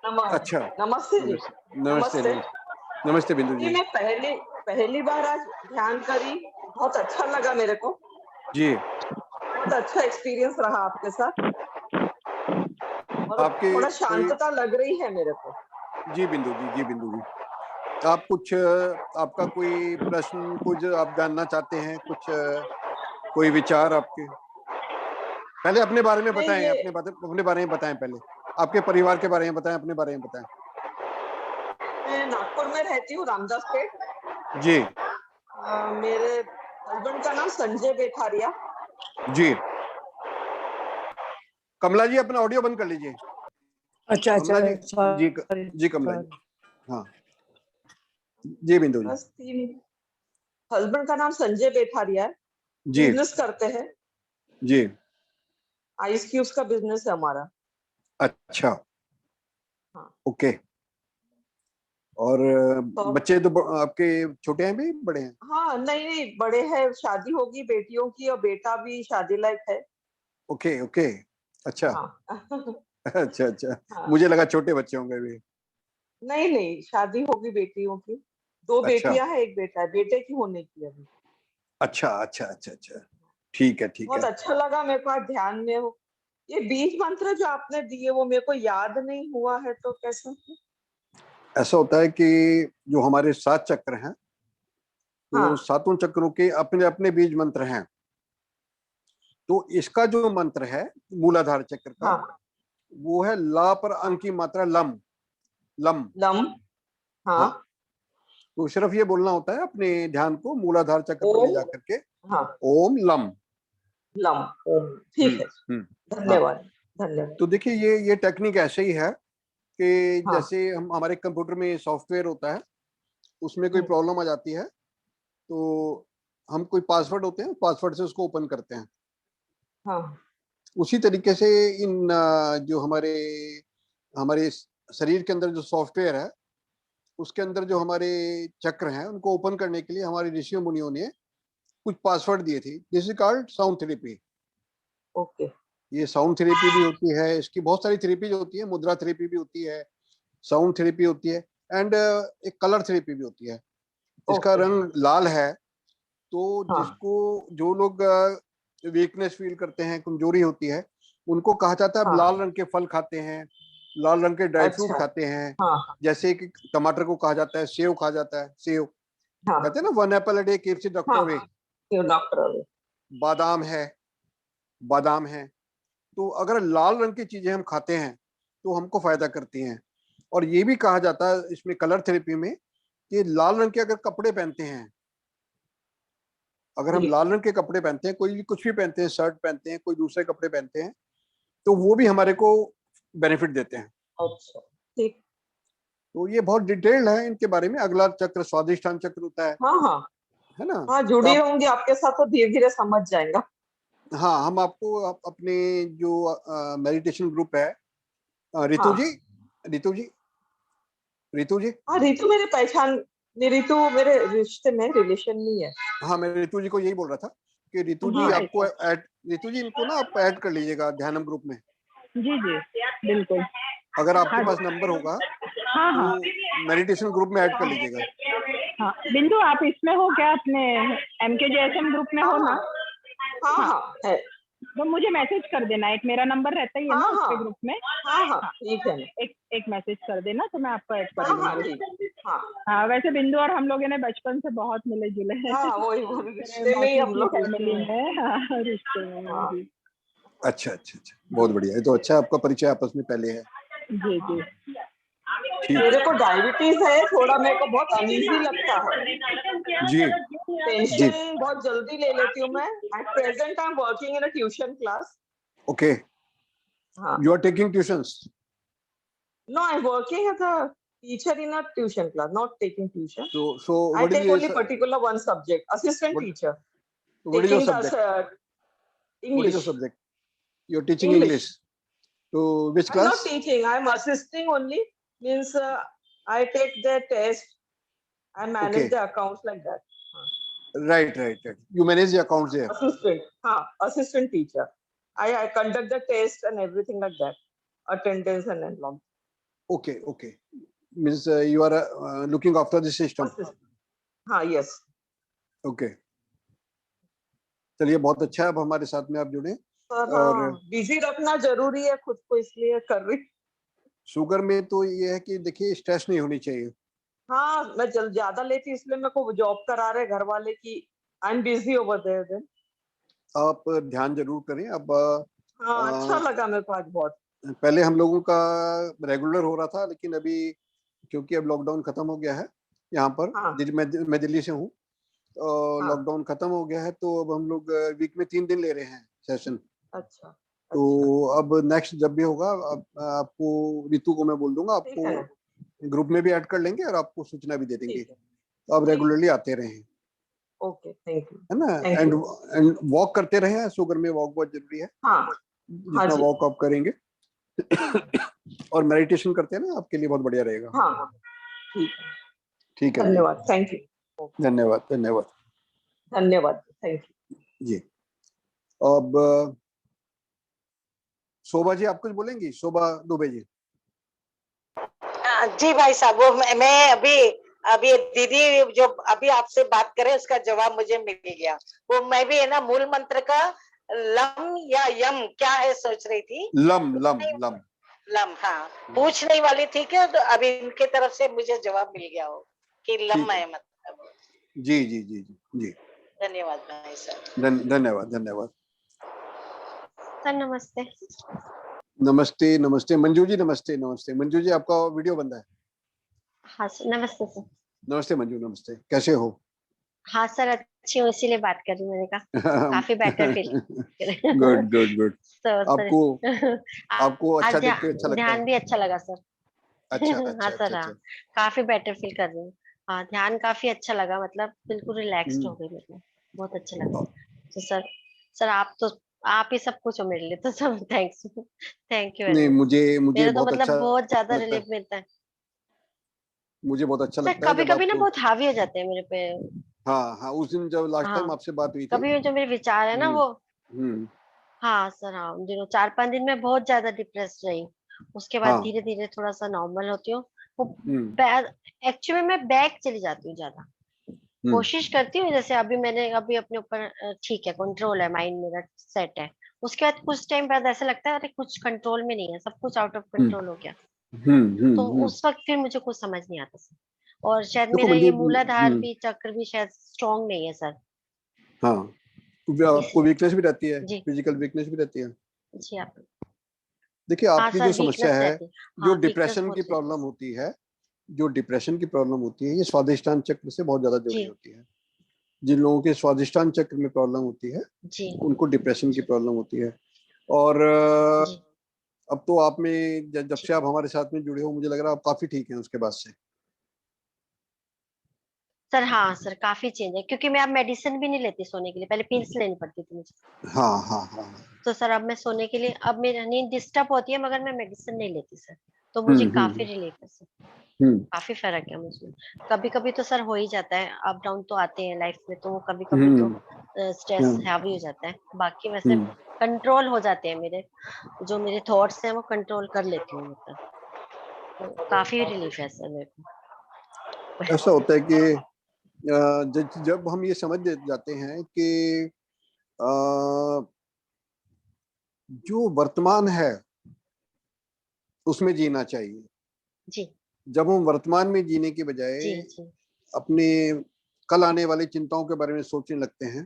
हम लोग। अच्छा, नमस्ते जी। नमस्ते नमस्ते नमस्ते नमस्ते बिंदु जी। जी। मैं पहली बार आज ध्यान करी, बहुत अच्छा लगा मेरे को। जी, बहुत अच्छा एक्सपीरियंस रहा आपके साथ, और आपके थोड़ा कोई, शांतता लग रही है मेरे को। जी बिंदु जी, जी बिंदु जी, आप कुछ, आपका कोई प्रश्न, कुछ आप जानना चाहते हैं, कुछ कोई विचार आपके? पहले अपने बारे में नहीं, बताएं, ये अपने बारे में बताएं। पहले आपके परिवार के बारे में बताएं, अपने बारे में बताएं। मैं नागपुर में रहती हूँ, रामदास पेट। जी मेरे हस्बैंड का नाम संजय बेथारिया। जी। कमला जी, अपना ऑडियो बंद कर लीजिए। अच्छा कमला जी, जी सॉरी जी कमला जी, हाँ जी बिंदु जी। बस 3। हस्बैंड का नाम संजय बेथारिया है, जी बिजनेस करते हैं। जी। आइस क्यूब्स का बिजनेस है हमारा। अच्छा, हाँ, ओके। और तो बच्चे तो आपके छोटे हैं भी, बड़े हैं? हाँ, नहीं नहीं, बड़े हैं। शादी होगी बेटियों की, और बेटा भी शादी लायक है। Okay okay. अच्छा हाँ। अच्छा अच्छा, हाँ, मुझे लगा छोटे बच्चे होंगे भी। नहीं नहीं, शादी होगी बेटियों की। 2 अच्छा बेटियां हैं, 1 बेटा है। बेटे की होने की अभी। अच्छा अच्छा अच्छा अच्छा, ठीक है ठीक बहुत है। अच्छा लगा मेरे को, आज ध्यान में हो। ये बीज मंत्र जो आपने दिए वो मेरे को याद नहीं हुआ है, तो कैसे? ऐसा होता है कि जो हमारे 7 चक्र हैं, तो हाँ 7 चक्रों के अपने अपने बीज मंत्र हैं। तो इसका जो मंत्र है मूलाधार चक्र का, हाँ। वो है ला पर अंक की मात्रा लम। Lump, lump. हाँ। हाँ। तो सिर्फ ये बोलना होता है अपने ध्यान को मूलाधार चक्र पर ले ओम। जाकर के, हाँ। ओम लम। लम। ओम। ठीक है। हम्म। हाँ, धन्यवाद। धन्यवाद। तो देखिए ये टेक्निक ऐसे ही है कि हाँ। जैसे हम, हमारे कंप्यूटर में सॉफ्टवेयर होता है, उसमें कोई हम्म, प्रॉब्लम आ जाती है, तो हम कोई पासवर्ड होते हैं, पासवर्ड से उसको ओपन करते हैं। हाँ। उसी तरीके से इन जो हमारे हमारे शरीर के अंदर जो सॉफ्टवेयर है, उसके अंदर जो हमारे चक्र हैं, उनको ओपन करने के लिए हमारे ऋषियों मुनियों ने कुछ पासवर्ड दिए थे। This is called sound therapy. Okay. ये साउंड थेरेपी भी होती है, इसकी बहुत सारी थेरेपीज होती है, मुद्रा थेरेपी भी होती है, साउंड थेरेपी होती है, एंड एक कलर थेरेपी भी होती है। इसका ओके। रंग लाल है, तो हाँ जिसको जो लोग वीकनेस फील करते हैं, कमजोरी होती है, उनको कहा जाता है अब हाँ लाल रंग के फल खाते हैं, लाल रंग के ड्राई फ्रूट अच्छा खाते हैं। हाँ जैसे कि टमाटर को कहा जाता है, सेव कहा जाता है, सेव हाँ कहते हैं ना, one Apple a day keeps the doctor हाँ अवे। क्यों डॉक्टर अवे। बादाम है, बादाम है। तो अगर लाल रंग की चीजें हम खाते हैं तो हमको फायदा करती हैं। और ये भी कहा जाता है इसमें कलर थेरेपी में कि लाल रंग के अगर कपड़े पहनते हैं, अगर हम जी लाल रंग के कपड़े पहनते हैं, कोई भी कुछ भी पहनते हैं, शर्ट पहनते हैं, कोई दूसरे कपड़े पहनते हैं, तो वो भी हमारे को बेनिफिट देते हैं। अच्छा ठीक। तो ये बहुत डिटेल्ड है इनके बारे में। अगला चक्र स्वादिष्टान चक्र होता हाँ हाँ है ना। हाँ तो जुड़ी आप, रहूंगी आपके साथ तो धीरे धीरे समझ जाएगा। हाँ, हम आपको अपने जो मेडिटेशन ग्रुप है, रितु जी, हाँ रितु जी, रितु जी, हाँ रितु मेरे पहचान नहीं, रितु मेरे रिश्ते में रिलेशन नहीं है। हाँ, मैं रितु जी को यही बोल रहा था कि रितु जी हाँ आपको ऐड, रितु जी इनको ना आप ऐड कर लीजिएगा ध्यानम ग्रुप में। जी जी बिल्कुल। अगर आपके हाँ पास जी। नंबर होगा हाँ तो हाँ मेडिटेशन ग्रुप में ऐड कर लीजिएगा। हाँ। बिंदु आप इसमें हो क्या, अपने MKJSM ग्रुप में हाँ हो ना? हाँ हाँ हाँ, हाँ है। तो मुझे मैसेज कर देना, एक मेरा नंबर रहता ही है ना हाँ उसके हाँ ग्रुप में। हाँ हाँ हाँ, ठीक है ना। एक मैसेज कर देना तो मैं आपको ऐड कर हाँ हाँ लूंगी। ठीक। हाँ हाँ, वैसे बिंदु और हम लोगों ने बचपन से बहुत मिले जुले हैं। हाँ वही वो मेरे रिश्ते में ही मौसी हम की लोग रिश्ते फैमिली में। में, हाँ, रिश्ते में हैं हाँ जी। अच्छा अच्छा अच्छा, बहुत बढ़िया। ये तो अच्छा, आपका परिचय आपस में पहले है। जी जी। ठीक मेरे है। को डायबिटीज है, थोड़ा मेरे को बहुत अनईजी लगता है। जी जी। टेंशन बहुत जल्दी ले लेती हूँ मैं। At present I am working in a tuition class. Okay, हाँ you are taking tuitions. No I am working as a teacher in a tuition class, not taking tuition. So I what is take only this, particular one subject, assistant what teacher, what is your taking the subject? What is English. your subject? You're teaching English English. to which I'm not class? teaching, I'm assisting only. Means I take the test, I manage Okay, the accounts like that. right, right, right. You manage the accounts there. Assistant, assistant teacher. I conduct the test and everything like that. Attendance and all. Okay, okay. Means you are looking after the system. Assistant. Yes. Okay. चलिए, बहुत अच्छा है, अब हमारे साथ में आप जुड़े। सर और बिजी रखना जरूरी है खुद को, इसलिए कर रही। शुगर में तो ये है कि देखिए, स्ट्रेस नहीं होनी चाहिए। हाँ मैं ज्यादा लेती, इसलिए मेरे को जॉब करा रहे घर वाले की। I am busy over there then. आप ध्यान जरूर करें। अब हाँ अच्छा लगा मेरे को आज बहुत। पहले हम लोगों का रेगुलर हो रहा था, लेकिन अभी क्योंकि अब लॉकडाउन खत्म हो गया है यहाँ पर, हाँ मैं दिल्ली से हूँ, हाँ लॉकडाउन खत्म हो गया है, तो अब हम लोग वीक में 3 दिन ले रहे हैं सेशन। अच्छा तो अच्छा अब नेक्स्ट जब भी होगा, अब आपको, रितु को मैं बोल दूंगा, ठीक आपको है ना। ग्रुप में भी ऐड कर लेंगे और आपको सूचना भी दे देंगे। ठीक है तो आप ठीक। रेगुलरली आते रहें, ओके थैंक यू। है ना। Thank and you. And walk करते रहें, शुगर में वॉक बहुत जरूरी है। हाँ हाँ जितना जी। वॉक आप करेंगे और मेडिटेशन करते हैं ना, आपके लिए बहुत बढ़िया रहेगा। हाँ ठीक है। ठीक है जी, धन्यवाद थैंक यू। धन्यवाद धन्यवाद धन्यवाद थैंक यू। जी। अब शोभा जी आप कुछ बोलेंगी? शोभा दुबे जी। जी भाई साहब, वो मैं अभी अभी दीदी जो अभी आपसे बात करे उसका जवाब मुझे मिल गया। वो मैं भी है ना, मूल मंत्र का लम या यम क्या है सोच रही थी। लम लम लम लम, हाँ पूछ नहीं वाली थी क्या, तो अभी इनके तरफ से मुझे जवाब मिल गया हो कि लम है मतलब। जी जी जी जी जी। धन्यवाद भाई साहब। धन्यवाद धन्यवाद। सर नमस्ते। नमस्ते नमस्ते मंजू जी, नमस्ते नमस्ते मंजू जी, आपका वीडियो बंद है। हाँ सर नमस्ते सर। नमस्ते मंजू, नमस्ते, कैसे हो? हाँ सर अच्छी हूँ, इसीलिए बात कर रही हूँ, मैंने कहा काफी better feel good good good. Sir आपको आपको अच्छा देख के अच्छा लगता ध्यान है? भी अच्छा लगा सर। अच्छा हाँ अच्छा सर अच्छा हाँ, अच्छा। काफी बेटर फील कर रही हूँ। हाँ ध्यान काफी अच्छा लगा, मतलब बिल्कुल रिलैक्स्ड हो गई मेरे को, बहुत अच्छा लगा। तो सर आप ही सब कुछ हो मेरे लिए, तो sir thanks, thank you very नहीं, मच। मुझे मेरा तो बहुत अच्छा मतलब बहुत ज्यादा लगता है, रिलीफ मिलता है मुझे बहुत अच्छा सर। लगता है कभी जब कभी ना आपको। बहुत हावी हो जाते हैं मेरे पे। हाँ हाँ, उस दिन जब लास्ट टाइम हाँ आपसे बात हुई थी। कभी जो मेरे विचार है ना हम्म वो, हम्म। हाँ सर हाँ, दिनों 4-5 दिन में बहुत ज्यादा डिप्रेस रही। उसके बाद हाँ। धीरे धीरे थोड़ा सा नॉर्मल होती हूँ। वो हम्म। एक्चुअली मैं बैक चली जाती हूँ ज्यादा। कोशिश करती हूँ, जैसे अभी मैंने अभी अपने ऊपर ठीक है, कंट्रोल है, माइंड मेरा सेट है। उसके बाद कुछ टाइम बाद ऐसा लगता है अरे कुछ कंट्रोल में नहीं है, सब कुछ आउट ऑफ हम्म कंट्रोल हो गया। तो हम्म। उस वक्त फिर मुझे कुछ समझ नहीं आता सर। और शायद देखो मेरा ये मंजू, मूलाधार भी, चक्र भी शायद स्ट्रांग नहीं है सर। हाँ, आपको इसलिए वीकनेस भी रहती है, जी। फिजिकल वीकनेस भी रहती है। जी आप। देखिए हाँ आपकी जो सर, समस्या वीकनेस है, रहती है। जो हाँ वीकनेस डिप्रेशन की बहुत रहती है प्रॉब्लम सर। होती है, जो डिप्रेशन की प्रॉब्लम होती है, ये स्वादिष्टान चक्र से बहुत ज्यादा जुड़ी जी होती है। जिन लोगों के स्वादिष्टान चक्र में प्रॉब्लम होती है, जी उनको डिप्रेशन की जी प्रॉब्लम होती है। और जी अब तो आप में जब जी। से आप हमारे साथ में जुड़े हो, मुझे लग रहा है आप काफी ठीक हैं उसके बाद से। सर हाँ सर, काफी चेंज है, क्योंकि मैं अब मेडिसिन भी नहीं लेती सोने के लिए, पहले पिल्स लेनी पड़ती थी मुझे। हाँ हाँ हाँ। तो सर अब मैं सोने के लिए, अब मेरी नींद डिस्टर्ब होती है मगर मैं मेडिसिन नहीं लेती सर। तो मुझे काफी हम्म। रिलीफ है सर। हम्म काफी फर्क है मुझे। कभी कभी तो सर हो ही जाता है, अप डाउन तो आते हैं लाइफ में, तो कभी कभी तो हम्म स्ट्रेस हम्म हैवी हो जाता है। बाकी वैसे हम्म। कंट्रोल हो जाते हैं मेरे, जो मेरे थॉट्स हैं वो कंट्रोल कर लेती हूँ मतलब। तो काफी रिलीफ है सर मेरे को। ऐसा होता है कि जब हम ये समझ जाते हैं कि अ, जो वर्तमान है उसमें जीना चाहिए। जी जब हम वर्तमान में जीने के बजाय जी जी अपने कल आने वाली चिंताओं के बारे में सोचने लगते हैं,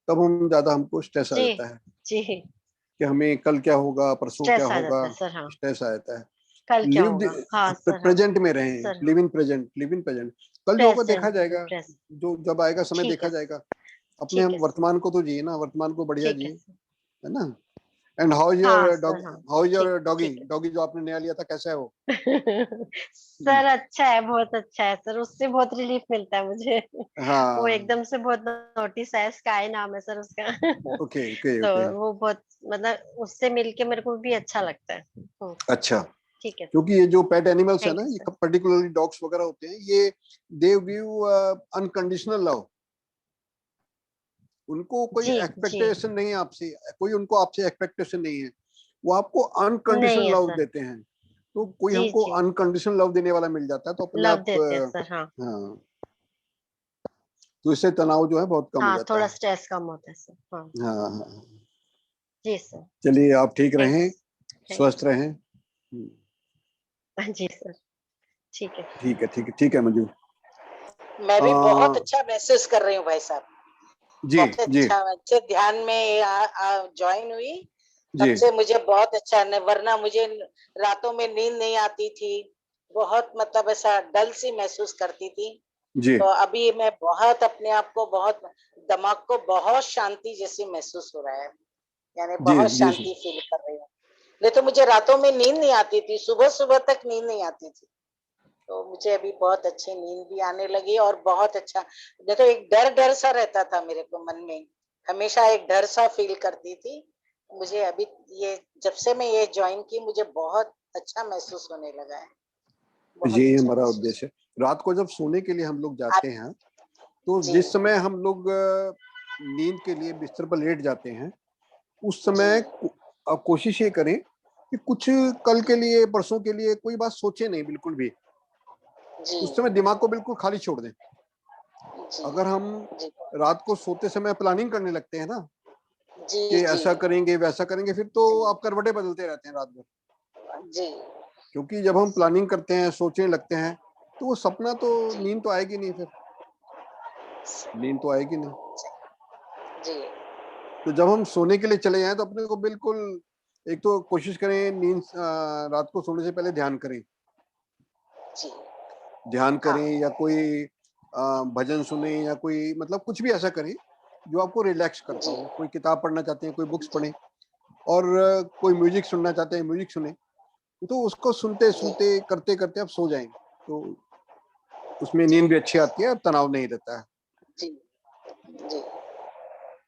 तब हम ज्यादा हमको स्ट्रेस आ जी जाता है जी। कि हमें कल क्या होगा, परसों क्या स्ट्रेस आ होगा। जाता है सर, हाँ। स्ट्रेस आ जाता है। कल क्या लिव होगा, हाँ सर, हाँ प्रेजेंट में रहें, सर, हाँ। Live in present, live in present. कल जो होगा देखा प्रेजेंट जाएगा, प्रेजेंट। जो जब आएगा समय ठीक देखा है सर, जाएगा। अपने हम ठीक है सर, वर्तमान को तो जिए ना, वर्तमान को बढ़िया ठीक है जिए, सर। है ना। एंड हाउ इज हाँ योर सर, डॉग, हाँ। हाउ इज ठीक योर डॉगी, ठीक है डॉगी जो आपने नया लिया था, कैसा है वो? हम्म, सर अच्छा है, बहुत अच्छा है सर, उससे बहुत रिलीफ मिलता है मुझे। वो हाँ। एकदम से बहुत नोटिस है, स्काई नाम है सर उसका। ओके ओके तो ओके। वो बहुत, मतलब उससे मिलके मेरे को भी अच्छा लगता है। अच्छा, ठीक है, क्योंकि ये जो पेट एनिमल्स है ना, थैंक यू ये सर। पर्टिकुलरली डॉग्स वगैरह होते हैं, ये दे गिव अनकंडीशनल लव। उनको कोई जी जी। एक्सपेक्टेशन नहीं है आपसे, कोई उनको आपसे एक्सपेक्टेशन नहीं है, वो आपको नहीं अनकंडीशनल है लव सर। देते हैं। तो कोई जी हमको जी, अनकंडीशनल लव देने वाला मिल जाता है तो अपने लव आप देते हैं सर, हाँ। हाँ, तो इससे तनाव जो है बहुत कम हो हाँ जाता थोड़ा है। स्ट्रेस कम होता है सर, हाँ। हाँ हाँ। जी सर। चलिए, आप ठीक रहें, थैंक्स। थैंक स्वस्थ रहें। जी सर, ठीक है। ठीक है ठीक है ठीक है मंजू। मैं आ, भी बहुत अच्छा महसूस कर रही हूँ भाई साहब। जी बहुत जी अच्छा, अच्छे ध्यान में ज्वाइन हुई, तब जी से मुझे बहुत अच्छा है, वरना मुझे रातों में नींद नहीं आती थी। बहुत मतलब ऐसा डल सी महसूस करती थी। जी तो अभी मैं बहुत अपने आप को बहुत, दिमाग को बहुत शांति जैसी महसूस हो रहा है, यानी जी बहुत जी शांति फील कर रही हूँ। नहीं तो मुझे रातों में नींद नहीं आती थी, सुबह सुबह तक नींद नहीं आती थी। तो मुझे अभी बहुत अच्छी नींद भी आने लगी और बहुत अच्छा। देखो, एक डर डर सा रहता था मेरे को मन में, हमेशा एक डर सा फील करती थी। मुझे अभी ये, जब से मैं ये ज्वाइन की, मुझे बहुत अच्छा महसूस होने लगा है, बहुत ये अच्छा हमारा महसूस। उद्देश्य है। रात को जब सोने के लिए हम लोग आप जाते हैं, तो जी जिस समय हम लोग नींद के लिए बिस्तर पर लेट जाते हैं, उस जी समय आप कोशिश ये करें कि कुछ कल के लिए, परसों के लिए कोई बात सोचे नहीं बिल्कुल भी। जी उस समय दिमाग को बिल्कुल खाली छोड़ दें। जी अगर हम जी रात को सोते समय प्लानिंग करने लगते हैं ना, जी कि जी ऐसा करेंगे वैसा करेंगे, फिर तो आप करवटें बदलते रहते हैं रात भर। जी क्योंकि जब हम प्लानिंग करते हैं, सोचने लगते हैं, तो वो सपना तो, जी नींद तो आएगी नहीं, फिर नींद तो आएगी नहीं। जी तो जब हम सोने के लिए चले जाएं, तो अपने को बिल्कुल, एक तो कोशिश करें नींद, रात को सोने से पहले ध्यान करें। जी ध्यान हाँ करें या कोई भजन सुने, या कोई मतलब कुछ भी ऐसा करें जो आपको रिलैक्स करता जी हो। कोई किताब पढ़ना चाहते हैं, कोई बुक्स जी पढ़ें। और कोई म्यूजिक सुनना चाहते हैं, म्यूजिक सुने। तो उसको सुनते जी सुनते करते करते आप सो जाएं, तो उसमें जी नींद भी अच्छी आती है और तनाव नहीं रहता है। जी जी।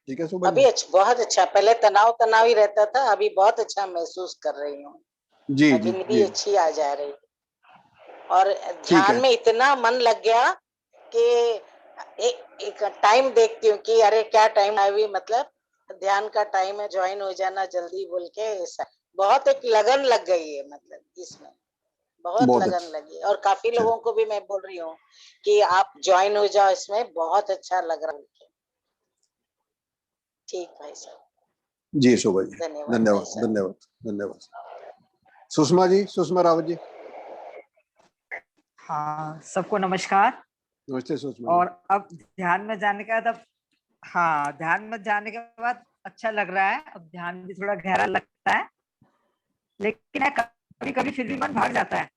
ठीक है सुबह अभी जी। बहुत अच्छा, पहले तनाव तनाव ही रहता था, अभी बहुत अच्छा महसूस कर रही हूँ। जी जी नींद भी जी। अच्छी आ जा रही, और ठीक ध्यान है। में इतना मन लग गया कि एक टाइम देखती हूँ कि अरे क्या टाइम है, अभी मतलब ध्यान का टाइम है, ज्वाइन हो जाना जल्दी बोल के, ऐसा बहुत एक लगन लग गई है मतलब इसमें, बहुत बहुत लगन अच्छा। लगी, और काफी अच्छा। लोगों को भी मैं बोल रही हूँ कि आप ज्वाइन हो जाओ इसमें, बहुत अच्छा लग रहा है। ठीक भाई साहब, जी शोभा जी, धन्यवाद भाई धन्यवाद साहब। धन्यवाद धन्यवाद। सुषमा जी, सुषमा रावत जी। हाँ, सबको नमस्कार। नमस्ते सुषमा जी। और अब ध्यान में जाने के बाद, अब हाँ, ध्यान में जाने के बाद अच्छा लग रहा है। अब ध्यान भी थोड़ा गहरा लगता है, लेकिन कभी कभी फिर भी मन भाग जाता है।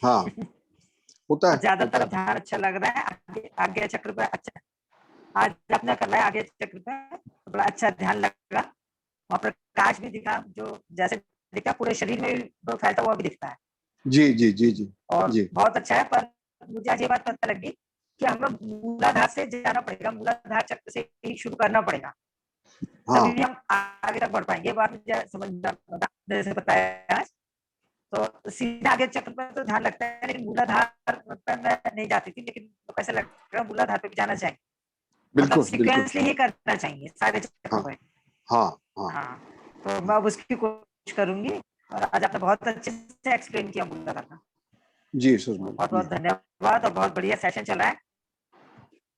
हाँ होता और है, ज्यादातर होता अब ध्यान अच्छा लग रहा है। आगे आगे चक्र पे अच्छा, आज अपना कर रहा है आगे चक्र पे, तो बड़ा अच्छा ध्यान लगा। वहाँ पर प्रकाश भी दिखा, जो जैसे दिखा पूरे शरीर में जो फैलता हुआ भी दिखता है। है। जी जी जी जी और जी। बहुत अच्छा है। पर मुझे आज ये बात पता लगी कि हमें मूलाधार से जाना पड़ेगा, मूलाधार चक्र से ही शुरू करना पड़ेगा, हाँ तभी हम आगे तक बढ़ पाएंगे। ये बात मुझे समझ जैसे बताया आज। तो सीधा आगे चक्र पर तो ध्यान लगता है, लेकिन मूलाधार पर मैं नहीं जाती थी, लेकिन ऐसा लग रहा है मूलाधार पे भी जाना चाहिए। मतलब बिल्कुल बिल्कुल। सीक्वेंसली ही करना चाहिए सारे चक्रों हाँ पे। हाँ हाँ। हाँ, तो मैं अब उसकी कोशिश करूंगी। और आज आपने बहुत अच्छे से एक्सप्लेन किया मूलाधार का। जी सुषमा बहुत जी। बहुत धन्यवाद, और बहुत बढ़िया सेशन चला है।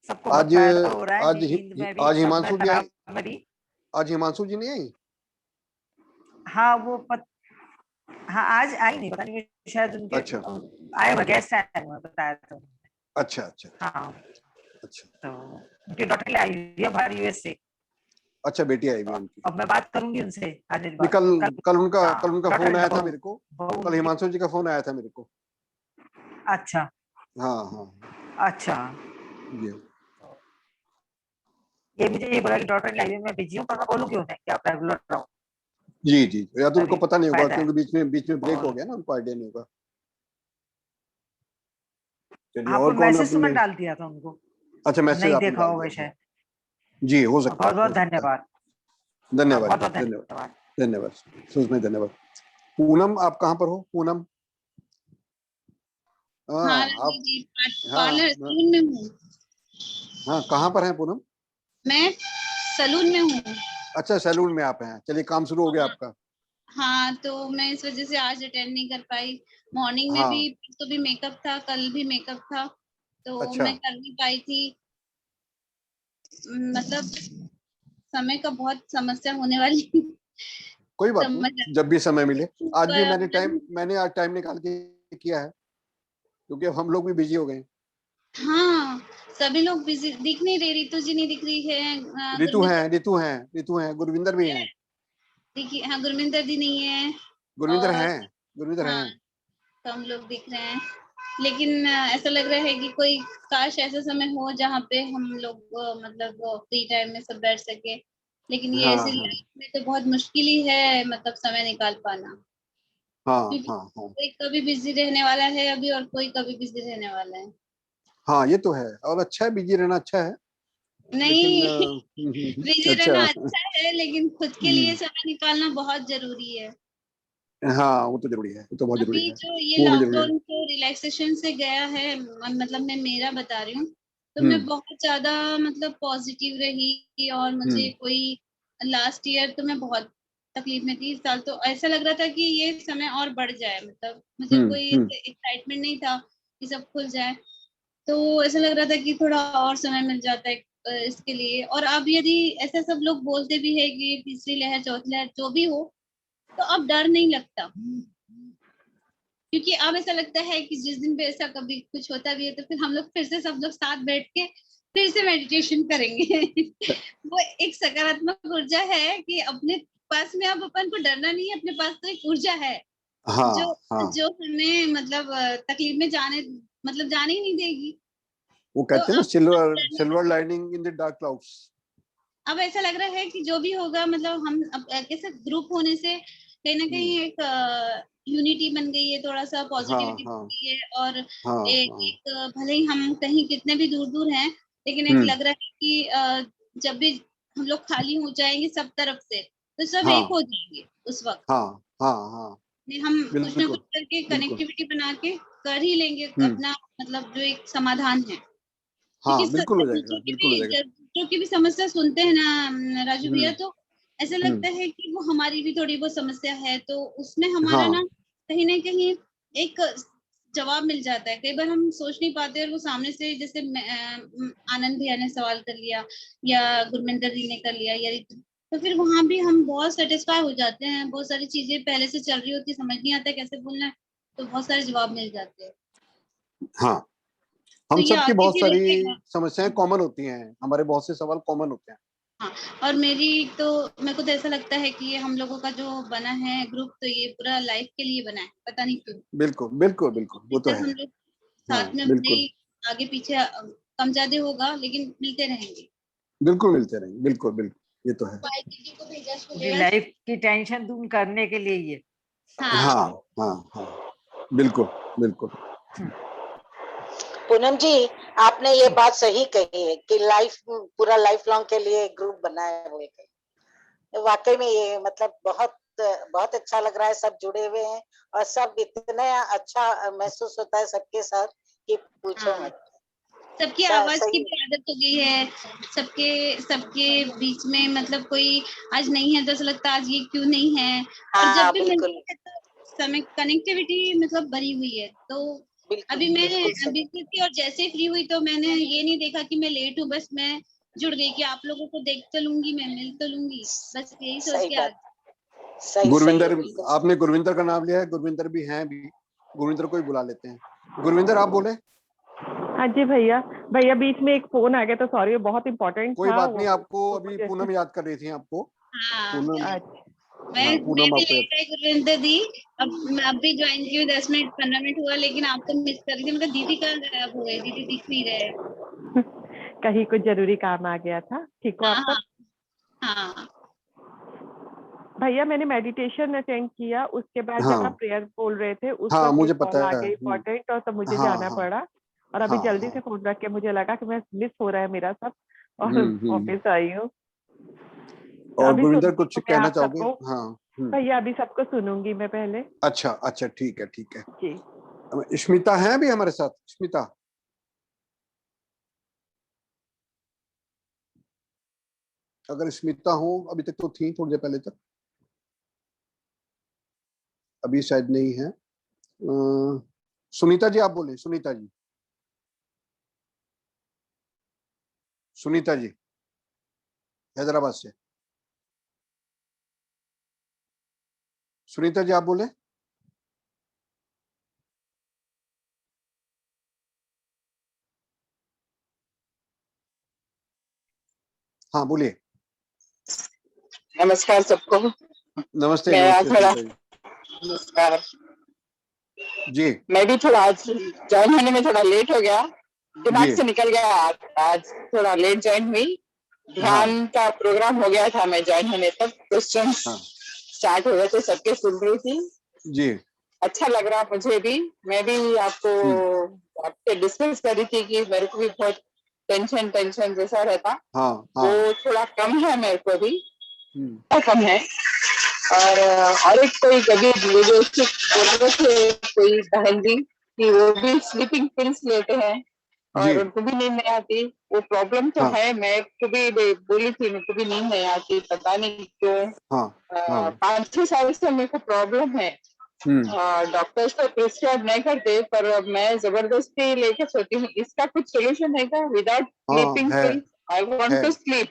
सबको बहुत आज फायदा हो रहा है, आज नींद में भी, आज तबियत हिमांशु जी आई, खराब में भी। आज हिमांशु जी नहीं आई? हाँ हाँ, आज आई नहीं, पता नहीं, शायद उनके अच्छा आए हुए गेस्ट आए हुए, बताया तो। अच्छा अच्छा हाँ, अच्छा तो उनकी डॉटर आई हुई है बाहर यूएस से। अच्छा। बेटी आई भी उनकी? अब मैं बात करूंगी उनसे आज इस नहीं, बार। कल कल उनका डॉटर फोन आया था बहू मेरे को। बहू कल उनकी। हिमांशु जी का फोन आया था मेरे को। अच्छा हाँ हाँ अच्छा। जी ये मुझे ये बोला कि डॉटर आई हुई है, मैं बिजी हूँ, पर मैं बोलूँ क्यों नहीं कि आप रेगुलर रहो, जी जी। या तो उनको तभी पता नहीं होगा, फायदा है। क्योंकि बीच में ब्रेक हो और गया ना, उनको आइडिया नहीं होगा। चलिए, हाँ, और कोई कौन मैसेज तो अपने? मैं डाल दिया था उनको, अच्छा, मैसेज नहीं आपने देखा डाल होगा दिया? शायद। जी हो सकता बहुत है, हो बहुत सकता है। धन्यवाद। हाँ, धन्यवाद बहुत जी, बहुत धन्यवाद धन्यवाद। धन्यवाद। सुषमा धन्यवाद। पूनम, आप कहाँ पर हो पूनम? हाँ हाँ रवि आप। जी, पार्लर हाँ सलून में हूँ। हाँ, कहाँ पर हैं पूनम? मैं सलून में हूँ। अच्छा, सैलून में आप हैं। चलिए, काम शुरू हो गया हाँ, आपका? हाँ, तो मैं इस वजह से आज अटेंड नहीं कर पाई। मॉर्निंग में भी हाँ तो भी मेकअप था, कल भी मेकअप था, तो अच्छा। मैं कर नहीं पाई थी। मतलब समय का बहुत समस्या होने वाली कोई बात समझ नहीं, जब भी समय मिले। आज भी मतलब मैंने आज टाइम निकाल के किया है, क्योंकि अब हम लोग भी बिजी हो गए। हाँ, सभी लोग बिजी दिख नहीं रहे। रितु जी नहीं दिख रही है, गुरमिंदर ऋतु हैं, गुरविंदर भी हैं। दिखी, हाँ, गुरमिंदर दी नहीं है। गुरविंदर और हैं, गुरविंदर हाँ, हैं। कम लोग दिख रहे हैं, लेकिन ऐसा लग रहा है कि कोई काश ऐसा समय हो जहाँ पे हम लोग मतलब फ्री टाइम में सब बैठ सके। लेकिन ये हाँ ऐसी हाँ लाइफ में तो बहुत मुश्किल ही है, मतलब समय निकाल पाना, हाँ क्योंकि हाँ हाँ कोई कभी बिजी रहने वाला है अभी, और कोई कभी बिजी रहने वाला है। हाँ, ये तो है। और अच्छा है, बिजी रहना अच्छा है। लेकिन नहीं बिजी अच्छा। रहना अच्छा है, लेकिन खुद के लिए समय निकालना बहुत जरूरी है। हाँ, वो तो जरूरी है, वो तो बहुत जरूरी अभी है। जो ये वो भी जरूरी है। लॉकडाउन जो रिलैक्सेशन से गया है, मतलब मैं मेरा बता रही हूँ, तो मैं हम्म बहुत ज्यादा मतलब पॉजिटिव रही। और मुझे हम्म कोई लास्ट ईयर तो मैं बहुत तकलीफ में थी, इस साल तो ऐसा लग रहा था कि ये समय और बढ़ जाए, मतलब मुझे कोई हम्म। एक्साइटमेंट नहीं था कि सब खुल जाए। तो ऐसा लग रहा था कि थोड़ा और समय मिल जाता है इसके लिए। और अब यदि ऐसा सब लोग बोलते भी है कि तीसरी लहर चौथी लहर जो भी हो, तो अब डर नहीं लगता, क्योंकि अब ऐसा लगता है कि जिस दिन भी ऐसा कभी कुछ होता भी है, तो फिर हम लोग फिर से सब लोग साथ बैठ के फिर से मेडिटेशन करेंगे वो एक सकारात्मक ऊर्जा है कि अपने पास में अब अपन को डरना नहीं है, अपने पास तो एक ऊर्जा है जो हाँ हाँ, जो हमें मतलब तकलीफ में जाने ही नहीं देगी। वो तो कहते हैं ना, अब silver lining in the dark clouds. अब ऐसा लग रहा है कि जो भी होगा, मतलब हम अब कैसे ग्रुप होने से कहीं ना कहीं एक यूनिटी बन गई है, थोड़ा सा हाँ पॉजिटिविटी हाँ बन गई है। और हाँ हाँ। एक भले ही हम कहीं कितने भी दूर दूर हैं, लेकिन एक हम्म। लग रहा है कि जब भी हम लोग खाली हो जाएंगे सब तरफ से, तो सब एक हाँ हो जाएंगे उस वक्त। हाँ हाँ हाँ। हम कुछ ना कुछ बिल्कुल करके बिल्कुल। कनेक्टिविटी बना के कर ही लेंगे हम्म। अपना, मतलब जो एक समाधान है। क्योंकि हाँ, बिल्कुल हो जाएगा, बिल्कुल हो जाएगा। जो की भी समस्या सुनते हैं ना राजू भैया, हम्म तो ऐसा हम्म। लगता है कि वो हमारी भी थोड़ी बहुत समस्या है, तो उसमें हमारा हाँ ना कहीं एक जवाब मिल जाता है। कई बार हम सोच नहीं पाते और वो सामने से, जैसे आनंद भैया ने सवाल कर लिया या गुरमिंदर जी ने कर लिया या तो फिर वहां भी हम बहुत सेटिस्फाई हो जाते हैं। बहुत सारी चीजें पहले से चल रही होती, समझ नहीं आता कैसे बोलना है, तो बहुत सारे जवाब मिल जाते हैं। हाँ, तो हम ये सबकी आगे बहुत भी सारी रहेगा। समस्याएं कॉमन होती हैं, हमारे बहुत से सवाल कॉमन होते हैं। हाँ, और मेरे को तो ऐसा लगता है कि ये हम लोगों का जो बना है ग्रुप, तो ये पूरा लाइफ के लिए बना है, पता नहीं क्यों। बिल्कुल बिल्कुल बिल्कुल, वो तो जब हम है। लोग हाँ साथ में भले बिल्कुल ही आगे पीछे कम ज्यादा होगा, लेकिन मिलते रहेंगे। बिल्कुल, मिलते रहेंगे, बिल्कुल बिल्कुल, ये तो है। दीदी को भेजा जी, सुनेगा। लाइफ की टेंशन दूर करने के लिए ये। हाँ, हाँ हाँ हाँ, बिल्कुल बिल्कुल। पूनम जी, आपने ये बात सही कही है कि पूरा लाइफ लॉन्ग के लिए ग्रुप बनाए हुए थे। वाकई में ये मतलब बहुत बहुत अच्छा लग रहा है, सब जुड़े हुए हैं और सब इतने अच्छा महसूस होता है सबके साथ कि पूछो हाँ। मत। सबकी आवाज की सही। भी आदत हो गई है। सबके सबके बीच में मतलब कोई आज नहीं है तो ऐसा लगता है आज ये क्यों नहीं है। और हाँ जब भी बिल्कुल मिलते हैं तो समय कनेक्टिविटी मतलब बनी हुई है। तो बिल्कुल अभी मैं बिल्कुल सही। बिजी थी और जैसे फ्री हुई तो मैंने ये नहीं देखा कि मैं लेट हूँ, बस मैं जुड़ गई कि आप लोगों को देख तो लूंगी, मैं मिल तो लूंगी, बस यही सोच सही के बात, आज। सही सही गुरविंदर, है, बिल्कुल। आपने गुरविंदर का नाम लिया है, गुरविंदर भी हैं भी, गुरविंदर को ही बुला लेते हैं। गुरविंदर आप बोले। हाँ जी भैया, भैया बीच में एक फोन आ गया तो सॉरी, बहुत इम्पोर्टेंट कोई था बात वो नहीं, आपको वो अभी मुझे। पूनम याद कर रही थी आपको। हाँ, पूनम, अच्छा, मैं हाँ मैं पूनम भी आपको याद। लेट आई गुरविंदर दी। अब भी ज्वाइन की हूँ, 10 मिनट 15 मिनट हुआ, लेकिन आपको मिस कर रही थी। मैं कहा दीदी कहाँ गायब हो गए, दीदी दिख नहीं रहे। कहीं कुछ जरूरी काम आ गया था। ठीक हो आप हाँ सब? हाँ भैया मैंने मेडिटेशन अटेंड किया, उसके बाद जब आप हाँ प्रेयर बोल रहे थे उस हाँ, वक्त मुझे एक पता कॉल आ है। गई इम्पोर्टेंट, और तब मुझे हाँ जाना हाँ पड़ा। और अभी हाँ जल्दी हाँ। से फोन रख के मुझे लगा कि मैं मिस हो रहा है मेरा सब, और हम्म। ऑफिस आई हूँ। तो और अभी गुरविंदर सुनती कुछ हूँ मैं कहना आप चाहोगे? सबको। हाँ। भैया अभी सबको सुनूंगी मैं पहले। अच्छा अच्छा, ठीक है ठीक है। जी। स्मिता है अभी हमारे साथ? स्मिता, अगर स्मिता हो, अभी तक तो थी थोड़ी देर पहले तक, अभी शायद नहीं है। सुनीता जी आप बोले, सुनीता जी, सुनीता जी हैदराबाद से। सुनीता जी आप बोले। हाँ बोलिए। नमस्कार सबको। नमस्ते मैं नमस्ते थोड़ा सुनीता जी। नमस्कार। जी मैं भी थोड़ा आज ज्वाइन होने में थोड़ा लेट हो गया, दिमाग जी। से निकल गया। आज थोड़ा लेट ज्वाइन हुई। हाँ ध्यान का प्रोग्राम हो गया था, मैं ज्वाइन होने तक क्वेश्चन हाँ स्टार्ट हो गए थे, सबके सुन रही थी। जी। अच्छा लग रहा मुझे भी। मैं भी आपसे डिस्कस कर रही थी कि मेरे को भी बहुत टेंशन टेंशन जैसा रहता, हाँ वो हाँ। थोड़ा कम है मेरे को भी, हम्म, कम है। और एक कोई कभी मुझे उससे बोल रहे थे कोई बहन जी कि वो भी स्लीपिंग पिल्स लेते हैं जी। और उनको भी नींद नहीं आती। वो प्रॉब्लम तो हाँ है, मैं को भी बोली थी, मेरे को भी नींद नहीं आती, पता नहीं क्यों। हाँ हाँ। 5-6 साल से मेरे को प्रॉब्लम है। डॉक्टर्स तो प्रिस्क्राइब नहीं करते, पर अब मैं जबरदस्ती लेके सोती हूँ। इसका कुछ सोल्यूशन है क्या? विदाउट हाँ स्लीपिंग पिल्स आई वांट है। टू स्लीप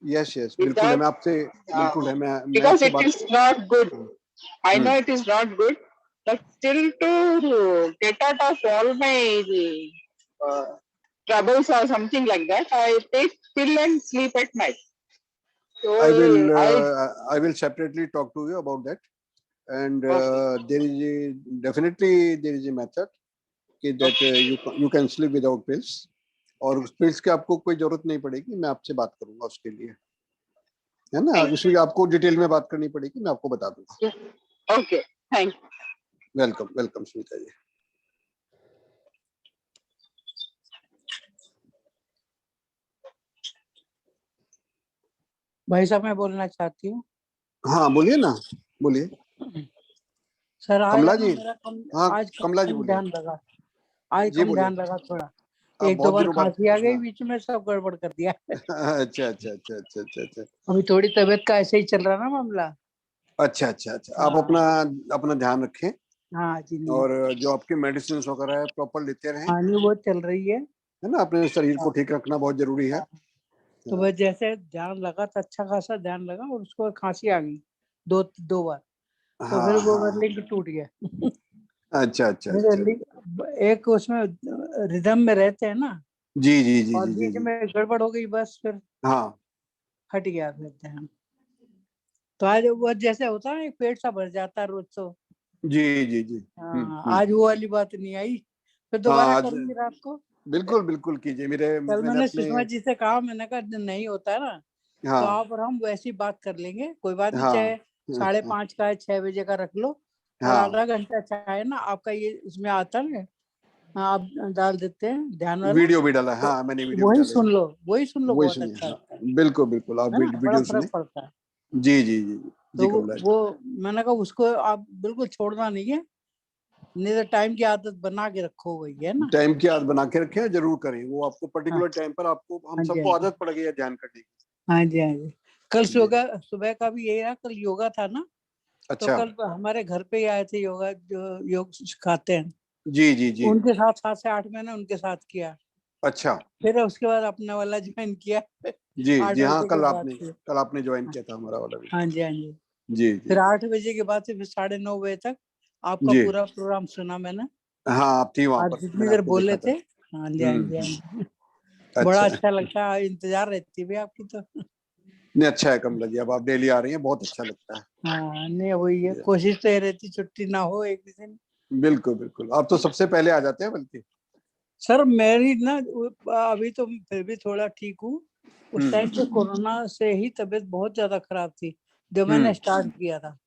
यस यस, बिल्कुल है। विदाउट, मैं आपसे, बिल्कुल है, मैं because आपसे it बात is करूँ। not good. I know hmm, it is not good, but still to get out of all my uh, troubles or something like that, I take pill and sleep at night. So I I will separately talk to you about that, and okay, there is definitely there is a method that you can sleep without pills, और pills की आपको कोई जरूरत नहीं पड़ेगी। मैं आपसे बात करूंगा उसके लिए, है ना? thank इसलिए आपको डिटेल में बात करनी पड़ेगी, मैं आपको बता दूंगा। you. Okay, thank you. Welcome welcome Sunita ji. भाई साहब मैं बोलना चाहती हूँ। हाँ बोलिए ना, बोलिए। सर आज कमला है ना जी, मेरा हाँ आज कमला जी कम बोलिए। ध्यान लगा, आज जी कम बोलिए। ध्यान लगा थोड़ा। आप एक दो बहुत बार दिनों बाद। खांसी आ गई हाँ। बीच में, सब गड़बड़ कर दिया। अच्छा अच्छा अच्छा अच्छा अच्छा अच्छा अभी थोड़ी तबीयत का ऐसे ही चल रहा ना मामला। अच्छा अच्छा अच्छा। आप हाँ अपना अपना ध्यान रखें, हाँ जी नहीं और जो आपकी मेडिसिन वगैरह है प्रॉपर लेते रहें, हाँ नहीं वो चल रही है। है ना। अपने शरीर को ठीक रखना बहुत जरूरी है। तो बस जैसे ध्यान लगा तो अच्छा खासा ध्यान लगा और उसको खांसी आ गई दो बार, तो फिर हाँ वो हाँ, लिंक टूट गया। अच्छा अच्छा मेरे अच्छा। एक उसमें रिदम में रहते हैं ना, जी जी जी और जी जी बीच जी। में गड़बड़ हो गई, बस फिर हाँ हट गया फिर ध्यान। तो आज वो जैसे होता है ना, एक पेट सा भर जाता है रोज तो। जी जी जी। हाँ आज वो वाली बात नहीं आई, फिर हाँ दोबारा आज करूंगी रात को। बिल्कुल बिल्कुल कीजिए। कल मैंने मैंने अपने, सुषमा जी से कहा, मैंने कहा नहीं होता है ना तो हाँ आप और हम वैसी बात कर लेंगे, कोई बात नहीं, हाँ चाहे हाँ 5:30 का है 6 बजे का रख लो, और हाँ, आधा घंटा चाहे ना आपका ये इसमें आता है, आप डाल देते हैं ध्यान वाला, वीडियो भी डाला है। तो हाँ मैंने वीडियो भी डाला है। वही सुन लो वही बहुत सुनिए, अच्छा हाँ लगता बिल्कुल बिल्कुल, आप है ना, बड़ा वीडियो सुने। फर्क पड़ता है। जी जी जी जी तो कमला जी। वो मैंने कहा उसको आप बिल्कुल छोड़ना नहीं है, नहीं तो टाइम की आदत बना के रखो, वही है ना। टाइम की आदत बना के रखें, जरूर करें। वो आपको हाँ पर्टिकुलर टाइम पर, आपको हम हाँ जी सबको हाँ जी आदत पड़ गई है ध्यान करने की। हाँ जी हाँ जी। कल जी, सुबह का भी यही रहा, कल योगा था ना, तो अच्छा। कल हमारे घर पे ही आए थे योगा जो योग सिखाते हैं, जी जी जी, उनके साथ 7 से 8 महीने उनके साथ किया, अच्छा। फिर उसके बाद अपना वाला ज्वाइन किया जी जी, 8 हाँ बजे के बाद से। कल आपने ज्वाइन किया था हमारा वाला भी। हाँ जी हाँ जी। जी जी फिर 8 बजे के बाद से फिर 9:30 बजे तक आपका जी, पूरा प्रोग्राम सुना मैंने, हाँ आप थी वहां आप पर, जितनी मैंने देर आपको बोले देखा था। थे। हाँ जी हाँ जी हाँ जी। बड़ा अच्छा, अच्छा लगता है, इंतजार रहती है आपकी तो। नहीं अच्छा है कमला जी, अब आप डेली आ रही हैं, बहुत अच्छा लगता है। हाँ नहीं वही है, जी, कोशिश तो ये रहती छुट्टी ना हो एक भी दिन। बिल्कुल बिल्कुल, आप तो सबसे पहले आ जाते हैं बल्कि। सर मेरी ना अभी तो फिर भी थोड़ा ठीक हूँ, उस टाइम पे हम्म कोरोना से ही तबीयत बहुत ज्यादा खराब थी जब मैंने हम्म, स्टार्ट किया था,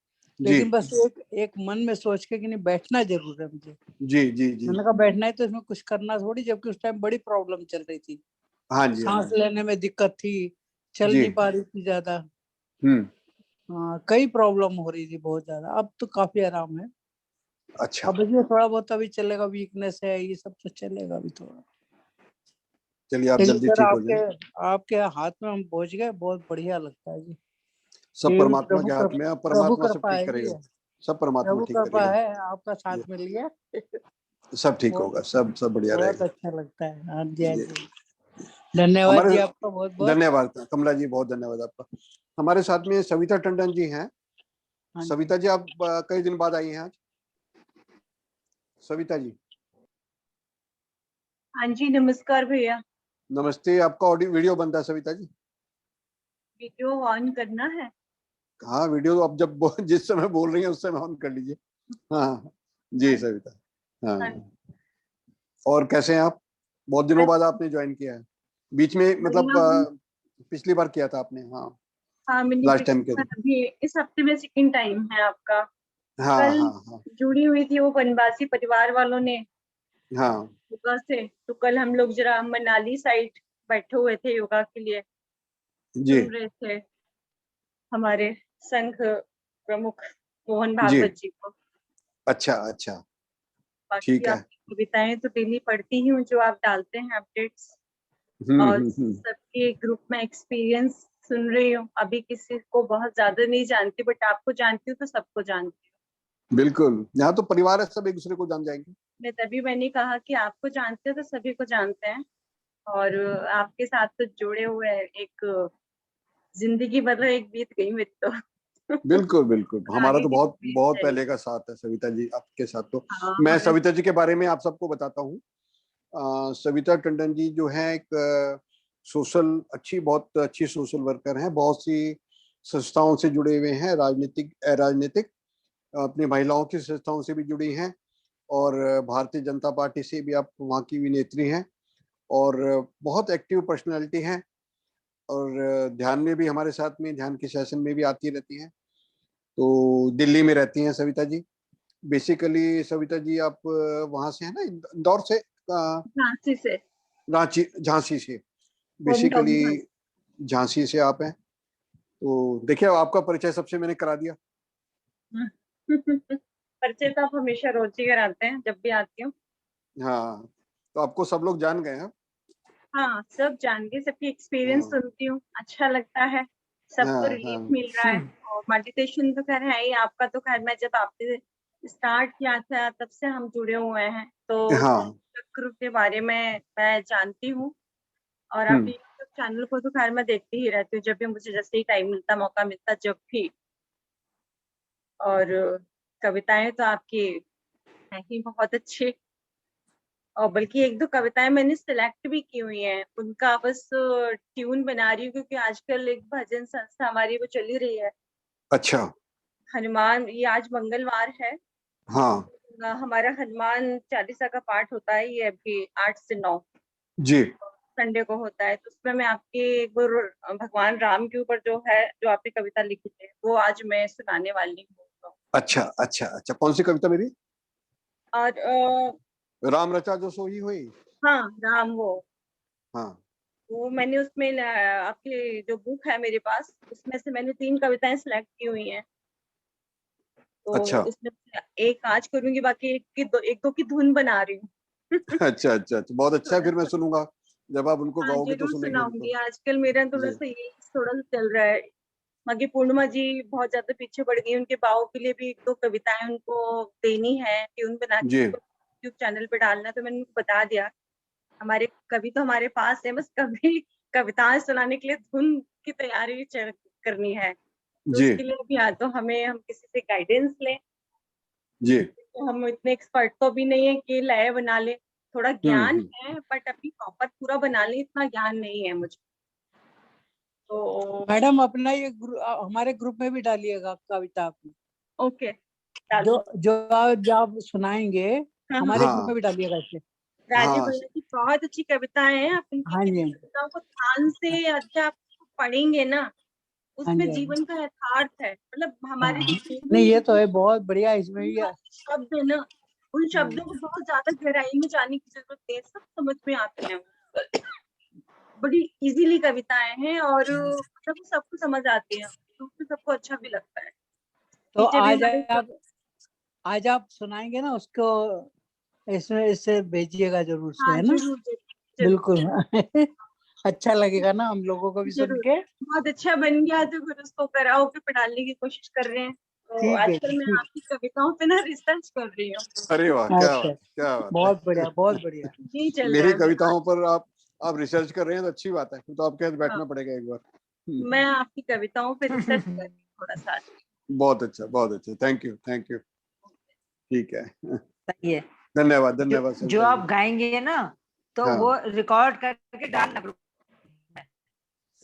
जी लेकिन बस एक मन में सोच के कि नहीं बैठना जरूर है मुझे, जी जी जी, मैंने कहा बैठना है तो इसमें कुछ करना थोड़ी, जबकि उस टाइम बड़ी प्रॉब्लम चल रही थी, हाँ जी हाँ सांस जी लेने में दिक्कत थी, चल जी, नहीं पा रही थी ज्यादा। हम्म, हाँ कई प्रॉब्लम हो रही थी बहुत ज्यादा, अब तो काफी आराम है। अच्छा। अब ये थोड़ा बहुत अभी चलेगा, वीकनेस है ये सब तो चलेगा अभी थोड़ा। चलिए आप लेकिन जल्दी सर ठीक हो आपके जाए। आपके हाथ में हम पहुंच गए, बहुत बढ़िया लगता है जी। सब ये परमात्मा के हाथ में है, प्रभु परमात्मा सब कृपा ठीक है जी, करेगा। सब परमात्मा प्रभु ठीक कृपा करेगा। है, आपका साथ जी, मिल गया। सब ठीक बहुत होगा, सब बढ़िया बहुत रहेगा। अच्छा लगता है। हाँ जी हाँ जी, जी, धन्यवाद हमारे, जी आपका बहुत बहुत। धन्यवाद कमला जी, बहुत धन्यवाद आपका। हमारे साथ में सविता टंडन जी हैं। हाँ जी सविता जी आप कई दिन बाद आई हैं आज। सविता जी हाँ जी, नमस्कार भैया। नमस्ते। आपका ऑडियो वीडियो बनता है सविता जी। वीडियो ऑन करना है? हाँ वीडियो आप जब जिस समय बोल रही हैं उस समय ऑन कर लीजिए। हाँ जी हाँ सविता, हाँ, हाँ। और कैसे हैं आप? बहुत दिनों बस बाद आपने ज्वाइन किया है। बीच में मतलब बढ़िया हूँ। पिछली बार किया था आपने, हाँ हाँ मैंने लास्ट टाइम पिछली किया बार, था। अभी इस हफ्ते में सेकंड टाइम है आपका। हाँ कल हाँ हाँ जुड़ी हुई थी वो वनवासी परिवार वालों ने हाँ योगा से, तो कल हम लोग जरा मनाली साइड बैठे हुए थे योगा के लिए, जी सुन रहे थे हमारे संघ प्रमुख मोहन जी, भागवत जी को। अच्छा अच्छा, बाकी ठीक है। आपकी कविताएं तो डेली पढ़ती ही हूँ जो आप डालते हैं अपडेट्स, और हम्म, सबके ग्रुप में एक्सपीरियंस सुन रही हूँ। अभी किसी को बहुत ज्यादा नहीं जानती, बट आपको जानती हूँ तो सबको जानती हूँ। बिल्कुल, यहाँ तो परिवार है, सब एक दूसरे को जान जाएंगे। मैंने कहा कि आपको जानते हो तो सभी को जानते हैं, और आपके साथ तो जुड़े हुए हैं। एक जिंदगी मतलब एक बीत गई मेरी तो बिल्कुल बिल्कुल, और हमारा आगे तो भी बहुत बीत बहुत जाएगी। पहले का साथ है सविता जी आपके साथ। तो हाँ मैं हमें सविता जी के बारे में आप सबको बताता हूँ। सविता टंडन जी जो है एक सोशल बहुत अच्छी सोशल वर्कर हैं। बहुत सी संस्थाओं से जुड़े हुए हैं, राजनीतिक अराजनीतिक, अपनी महिलाओं की संस्थाओं से भी जुड़ी हैं, और भारतीय जनता पार्टी से भी आप वहाँ की भी नेत्री हैं, और बहुत एक्टिव पर्सनैलिटी हैं, और ध्यान में भी हमारे साथ में, ध्यान के सेशन में भी आती रहती हैं। तो दिल्ली में रहती हैं सविता जी। बेसिकली सविता जी आप वहाँ से है ना, इंदौर से, झांसी से, रांची, झांसी से, होम टाउन बेसिकली झांसी से आप हैं। तो देखिए आपका परिचय सबसे मैंने करा दिया। झांसी परिचय तो आप हमेशा रोज ही कराते हैं जब भी आती हूँ। हाँ, तो आपको सब लोग जान गए हैं। हाँ सब जान के सबकी एक्सपीरियंस हाँ सुनती हूँ, अच्छा लगता है, सबको हाँ रिलीफ हाँ मिल रहा है। और मेडिटेशन तो खैर है ही, आपका तो खैर मैं जब आपसे स्टार्ट किया था तब से हम जुड़े हुए हैं, तो हाँ। चक्र के बारे में मैं जानती हूँ। और हम्म। आपके यूट्यूब चैनल को तो खैर मैं देखती ही रहती हूँ, जब भी मुझे जैसे ही टाइम मिलता, मौका मिलता, जब भी। और कविताएं तो आपकी हैं ही बहुत अच्छी, और बल्कि एक दो कविताएं मैंने सिलेक्ट भी की हुई हैं, उनका बस ट्यून बना रही हूँ, क्योंकि आजकल एक भजन संस्था हमारी वो चली रही है, अच्छा। हनुमान, ये आज मंगलवार है, हाँ हमारा हनुमान चालीसा का पाठ होता है, ये अभी 8 से 9 जी। संडे को होता है। तो उसमें मैं आपके गुरु भगवान राम के ऊपर जो है, जो आपने कविता लिखी थी, वो आज मैं सुनाने वाली हूँ। अच्छा अच्छा अच्छा, कौन सी कविता मेरी? और राम रचा जो सोई हुई। हाँ, राम, हाँ। वो मैंने उसमें आपकी जो बुक है मेरे पास, उसमें से मैंने 3 कविताएं सिलेक्ट की हुई हैं। तो अच्छा उसमें से एक आज करूंगी, बाकी एक दो की धुन बना रही हूँ। अच्छा अच्छा अच्छा, बहुत अच्छा है, थोड़ा फिर मैं सा, सुनूंगा, जब आप उनको हाँ गाओगे तो जरूर सुनेंगे उनको। सुनाऊंगी। आजकल मेरा थोड़ा जी सा यही थोड़ा सा चल रहा है। बाकी पूर्णिमा जी बहुत ज्यादा पीछे पड़ गई, उनके बाओ के लिए भी 1 दो कविताएं उनको देनी है, ट्यून बना के जी। उनको यूट्यूब चैनल पे डालना है, तो मैंने उनको बता दिया। हमारे कवि तो हमारे पास है, बस कभी कविताएं सुनाने के लिए धुन की तैयारी करनी है। तो जी उसके लिए अभी या तो हम किसी से गाइडेंस लें, जी। तो हम इतने एक्सपर्ट तो भी नहीं है कि लय बना ले, थोड़ा ज्ञान हम्म। है बट अभी प्रॉपर पूरा बना ले इतना ज्ञान नहीं है मुझे। तो मैडम अपना ये हमारे ग्रुप में भी डालिएगा कविता अपनी, ओके, डाल जो दूँ। जो आप सुनाएंगे हाँ हाँ, हमारे ग्रुप में हाँ भी डालिएगा इसे। राजीव हाँ भैया की बहुत अच्छी कविताएं हैं, आप इनकी हाँ जी, किसी कविताओं को ध्यान से अच्छा आप पढ़ेंगे ना, हाँ उसमें जी, हाँ जी। जीवन का यथार्थ है, मतलब हाँ हमारे नहीं, डेली ये तो है, बहुत बढ़िया, इसमें भी है। शब्द है ना, उन शब्दों को बहुत ज्यादा गहराई में जाने की जरूरत नहीं है, सब समझ में आते हैं। बड़ी इजीली कविताएं हैं और मतलब सबको समझ आती है, तो उससे सबको अच्छा भी लगता है। तो पीछे भी हमारे आज आप सुनाएंगे ना उसको, इसमें इससे भेजिएगा जरूर से, हाँ है ना? जरूर जरूर बिल्कुल अच्छा लगेगा ना हम लोगों को भी सुन जरूर, के। बहुत अच्छा बन गया तो फिर उसको कराओके पे डालने की कोशिश कर रहे हैं। तो ठीक है आजकल मैं ठीक। आपकी कविताओं पे ना रिसर्च कर रही हूँ, अरे वाह, क्या अच्छा, बात, क्या बात बहुत है। बढ़िया, बहुत बढ़िया। यही चल रहा मेरी है अभी। कविताओं पर आप रिसर्च कर रहे हैं तो अच्छी बात है, तो आपके साथ हाँ, बैठना पड़ेगा एक बार। मैं आपकी कविताओं पे रिसर्च कर रही हूँ थोड़ा सा। बहुत अच्छा, बहुत अच्छा, थैंक यू थैंक यू। ठीक है, सही है। धन्यवाद जो धन्यवाद जो सविता आप जी। गाएंगे ना, तो हाँ वो रिकॉर्ड करके डालना ग्रुप में।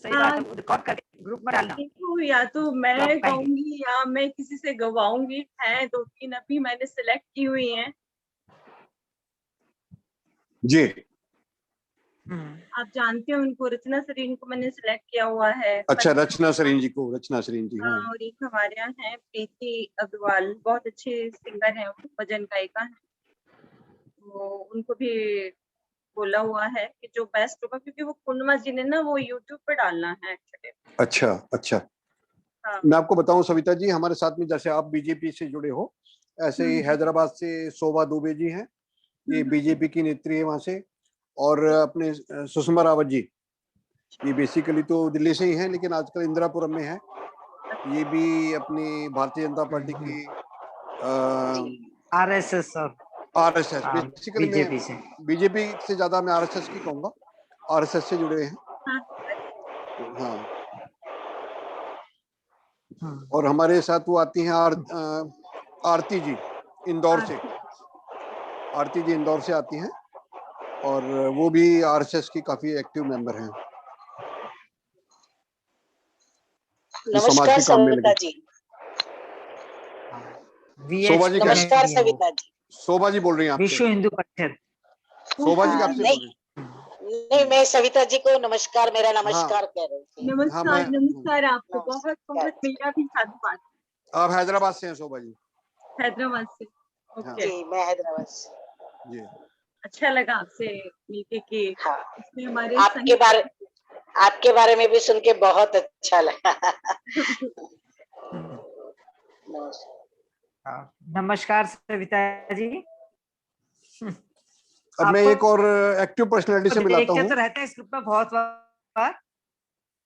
सही बात हाँ है, वो रिकॉर्ड करके ग्रुप में डालना, देखो, या तो जो आप मैं गाएंगे। गाऊंगी या मैं किसी से गवाऊंगी, है 2-3 अभी मैंने सिलेक्ट की हुई हैं। जी। आप जानते हो उनको, रचना सरीन को मैंने सिलेक्ट किया हुआ है। अच्छा, रचना सरीन जी को, रचना सरीन जी, हाँ। और एक हमारे यहाँ है प्रीति अग्रवाल, बहुत अच्छे सिंगर हैं, वो भजन गायिका है। तो उनको भी बोला हुआ है कि जो बेस्ट होगा, क्योंकि वो पूर्णिमा जी ने ना वो यूट्यूब पे डालना है एक्चुअली। अच्छा अच्छा। हाँ। मैं आपको बताऊं सविता जी, हमारे साथ में जैसे आप बीजेपी से जुड़े हो, ऐसे ही हैदराबाद से शोभा दुबे जी हैं, ये बीजेपी की नेत्री है वहां से। और अपने सुषमा रावत जी, ये बेसिकली तो दिल्ली से ही हैं, लेकिन आजकल इंदिरापुरम में है। ये भी अपनी भारतीय जनता पार्टी की आरएसएस और आरएसएस, बेसिकली मैं बीजेपी से। बीजेपी से ज्यादा मैं आरएसएस की कहूंगा, आरएसएस से जुड़े हैं। हाँ। और हमारे साथ वो आती हैं आरती जी, इंदौर से। आरती जी इंदौर से आती हैं, और वो भी आरएसएस की काफी एक्टिव मेंबर हैं, जो समाज नमस्कार के काम में सविता लगे। जी। शोभा जी VHP नमस्कार में भी है वो। सविता जी। शोभा जी बोल रही हैं आपसे, विश्व हिंदू परिषद। शोभा जी हाँ, आपसे बोल रही नहीं मैं सविता जी को नमस्कार, मेरा हैं। हाँ नमस्कार कह रही थी। हाँ, मैं नमस्कार, नमस्कार आपको, बहुत नमस्कार बहुत मेरा भी साधुवाद। आप हैदराबाद से हैं शोभा जी? हैदराबाद से। हाँ ओके, जी, मैं हैदराबाद से। जी। अच्छा लगा आपसे मिलके कि हाँ, इसमें हमारे आपके बारे में भी सुन के बहुत अच्छा लगा। नमस्कार सविता जी। अब मैं आपको एक और एक्टिव पर्सनालिटी से मिलाता देखते हूँ। तो रहते हैं इस ग्रुप में बहुत बार,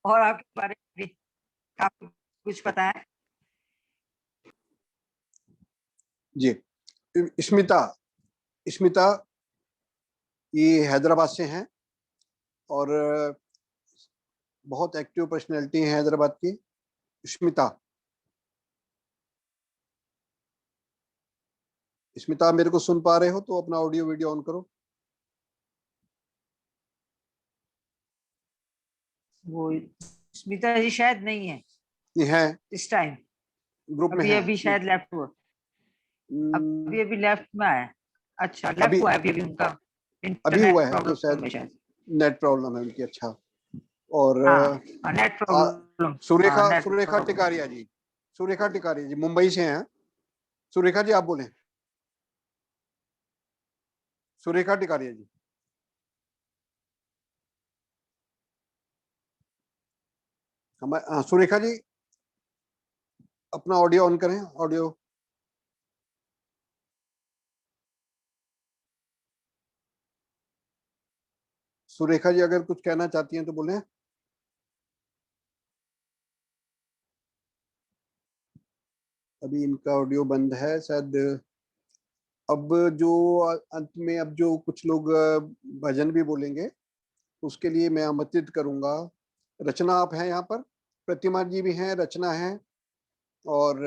और आपके बारे में भी काफी कुछ पता है। जी। स्मिता, स्मिता ये हैदराबाद से हैं और बहुत एक्टिव पर्सनैलिटी है हैदराबाद की। स्मिता, स्मिता मेरे को सुन पा रहे हो तो अपना ऑडियो वीडियो ऑन करो। वो स्मिता जी शायद नहीं है ये है इस टाइम, ग्रुप में अभी है। अभी शायद लेफ्ट हुआ, अभी अभी लेफ्ट में आया। अच्छा, लेफ्ट अभी हुआ है अभी उनका अभी इंटरनेट हुआ है तो प्रॉब्लम शायद है शायद। नेट प्रॉब्लम है उनकी। अच्छा, और हाँ, net problem. Surekha, net Surekha problem. Tikaria ji, Surekha Tikaria ji Mumbai से हैं। सुरेखा जी आप बोले। सुरेखा टिकारिया जी, हमारे सुरेखा जी अपना ऑडियो ऑन करें। ऑडियो सुरेखा जी अगर कुछ कहना चाहती हैं तो बोले। अभी इनका ऑडियो बंद है शायद। अब जो अंत में अब जो कुछ लोग भजन भी बोलेंगे उसके लिए मैं आमंत्रित करूंगा। रचना आप हैं यहाँ पर, प्रतिमा जी भी हैं, रचना है और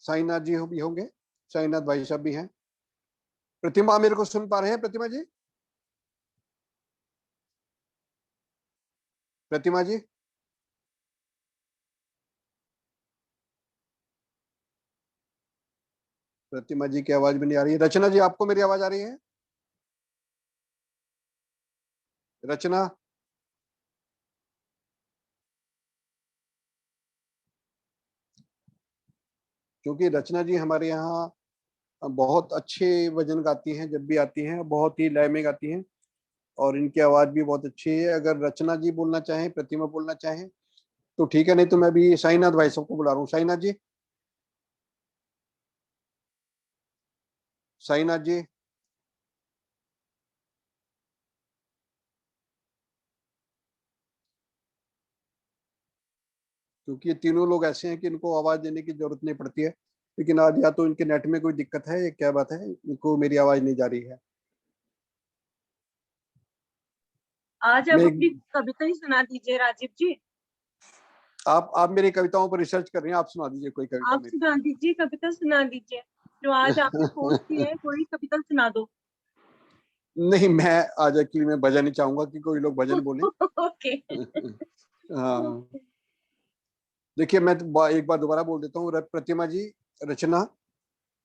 साईनाथ जी भी होंगे, साईनाथ भाई साहब भी हैं। प्रतिमा मेरे को सुन पा रहे हैं? प्रतिमा जी, प्रतिमा जी, प्रतिमा जी की आवाज भी नहीं आ रही है। रचना जी आपको मेरी आवाज आ रही है? रचना, क्योंकि रचना जी हमारे यहाँ बहुत अच्छे भजन गाती हैं, जब भी आती हैं बहुत ही लय में गाती हैं और इनकी आवाज भी बहुत अच्छी है। अगर रचना जी बोलना चाहें, प्रतिमा बोलना चाहें तो ठीक है, नहीं तो मैं भी साईनाथ भाई साहब को बुला रहा हूँ। साईनाथ जी, साईनाथ जी, क्योंकि ये तीनों लोग ऐसे हैं कि इनको आवाज देने की जरूरत नहीं पड़ती है, लेकिन आज या तो इनके नेट में कोई दिक्कत है या क्या बात है, इनको मेरी आवाज नहीं जा रही है। आज मैं आप अपनी कविता ही सुना दीजिए राजीव जी। आप मेरी कविताओं पर रिसर्च कर रहे हैं, आप सुना दीजिए कोई कविता आप मेरी। सुना दीजिए, कविता सुना दीजिए जो आज आपने पोस्ट की है, कोई कविता सुना दो। नहीं, मैं आज एक्चुअली मैं भजन ही चाहूंगा कि कोई लोग भजन बोले। ओके। हाँ, देखिए मैं तो एक बार दोबारा बोल देता हूँ। प्रतिमा जी, रचना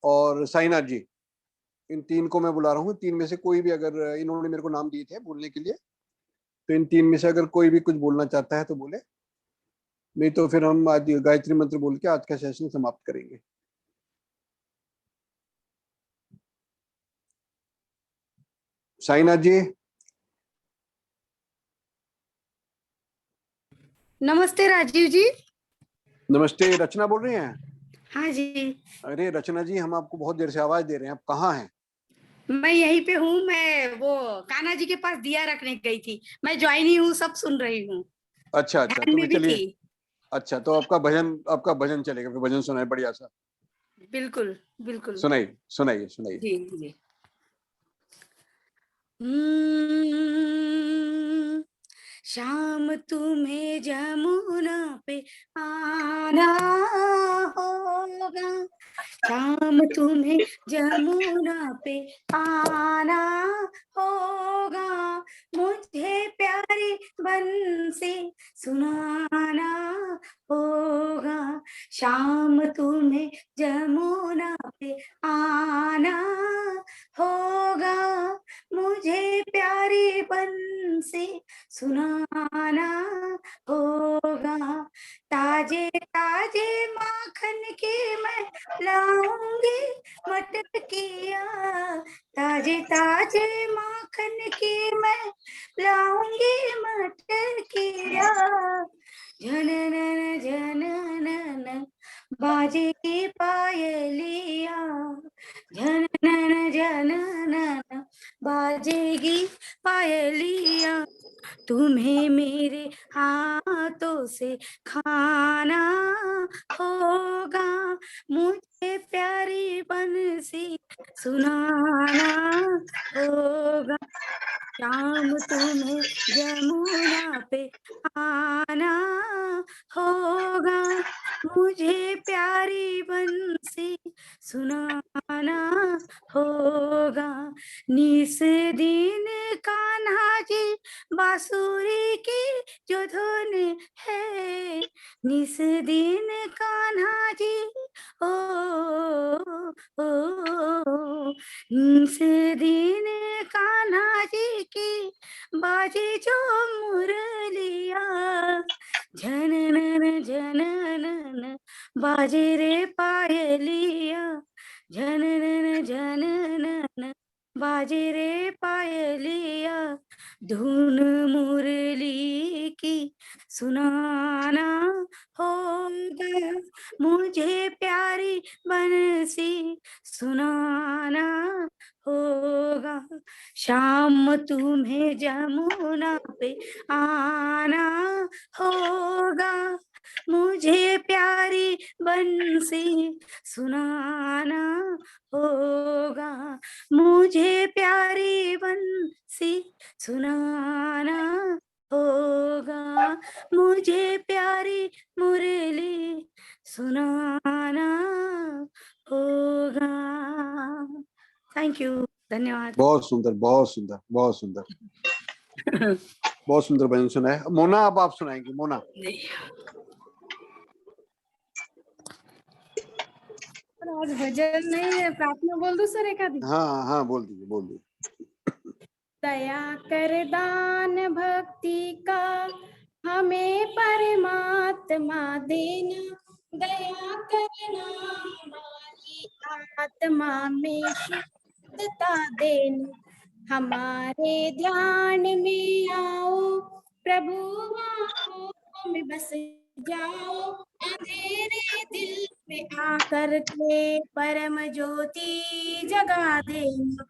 और साईनाथ जी, इन तीन को मैं बुला रहा हूँ। तीन में से कोई भी, अगर इन्होंने मेरे को नाम दिए थे बोलने के लिए, तो इन तीन में से अगर कोई भी कुछ बोलना चाहता है तो बोले, नहीं तो फिर हम आज गायत्री मंत्र बोल के आज का सेशन समाप्त करेंगे। साईनाथ जी। नमस्ते राजीव जी। नमस्ते, रचना बोल रही हैं? हाँ जी, अरे रचना जी, हम आपको बहुत देर से आवाज दे रहे हैं, आप कहाँ हैं? मैं यहीं पे हूँ। मैं वो कान्हा जी के पास दिया रखने गई थी। मैं ज्वाइन ही हूँ, सब सुन रही हूँ, अच्छा अच्छा, ध्यान तो में भी भी चलिए। थी। अच्छा, तो आपका भजन चलेगा, फिर भजन सुनाए बढ़िया सा। बिल्कुल बिल्कुल। सुनाइए सुनाइए सुनाइए। जी जी। शाम तुम्हें जमुना पे आना होगा, शाम तुम्हें जमुना पे आना होगा, मुझे प्यारी बंसी सुनाना होगा, शाम तुम्हें जमुना पे आना होगा, मुझे प्यारी बंसी सुनाना होगा, ताजे ताजे माखन की मैं लाऊंगी मटकिया, ताजे ताजे माखन की मैं लाऊंगी मटकिया, झनन झनन बाजेगी पायलिया, झनन झनन बाजेगी पायलिया, तुम्हें मेरे हाथों से खाना होगा, मुझे प्यारी बंसी सुनाना होगा। शाम तुम्हें जमुना पे आना होगा, मुझे प्यारी बंसी सुनाना होगा। निस दिन कान्हा जी बांसुरी की जो धुन है, निस दिन कान्हा जी ओ, निस दिन कान्हा जी की बाजे जो मुरलिया, झननन झननन बाजे रे पायलिया, झननन झननन बाजे रे पायलिया। धुन मुरली की सुनाना होगा, मुझे प्यारी बंसी सुनाना होगा। शाम तुम्हें जमुना पे आना होगा, मुझे प्यारी बंसी सुनाना होगा, मुझे प्यारी बंसी सुनाना होगा, मुझे प्यारी मुरली सुनाना होगा। थैंक यू, धन्यवाद। बहुत सुंदर, बहुत सुंदर, बहुत सुंदर, बहुत सुंदर भजन सुना है। मोना, अब आप सुनाएंगे। मोना। आज भजन नहीं है, प्रार्थना बोल दो सर एक आधी। हाँ हाँ, बोल दीजिए, बोल दीजिए। दया कर दान भक्ति का हमें परमात्मा देना, दया करना हमारी आत्मा में शुद्धता देना। हमारे ध्यान में आओ प्रभु, आँखों में बस जाओ, अंधेरे दिल में आकर के परम ज्योति जगा देना।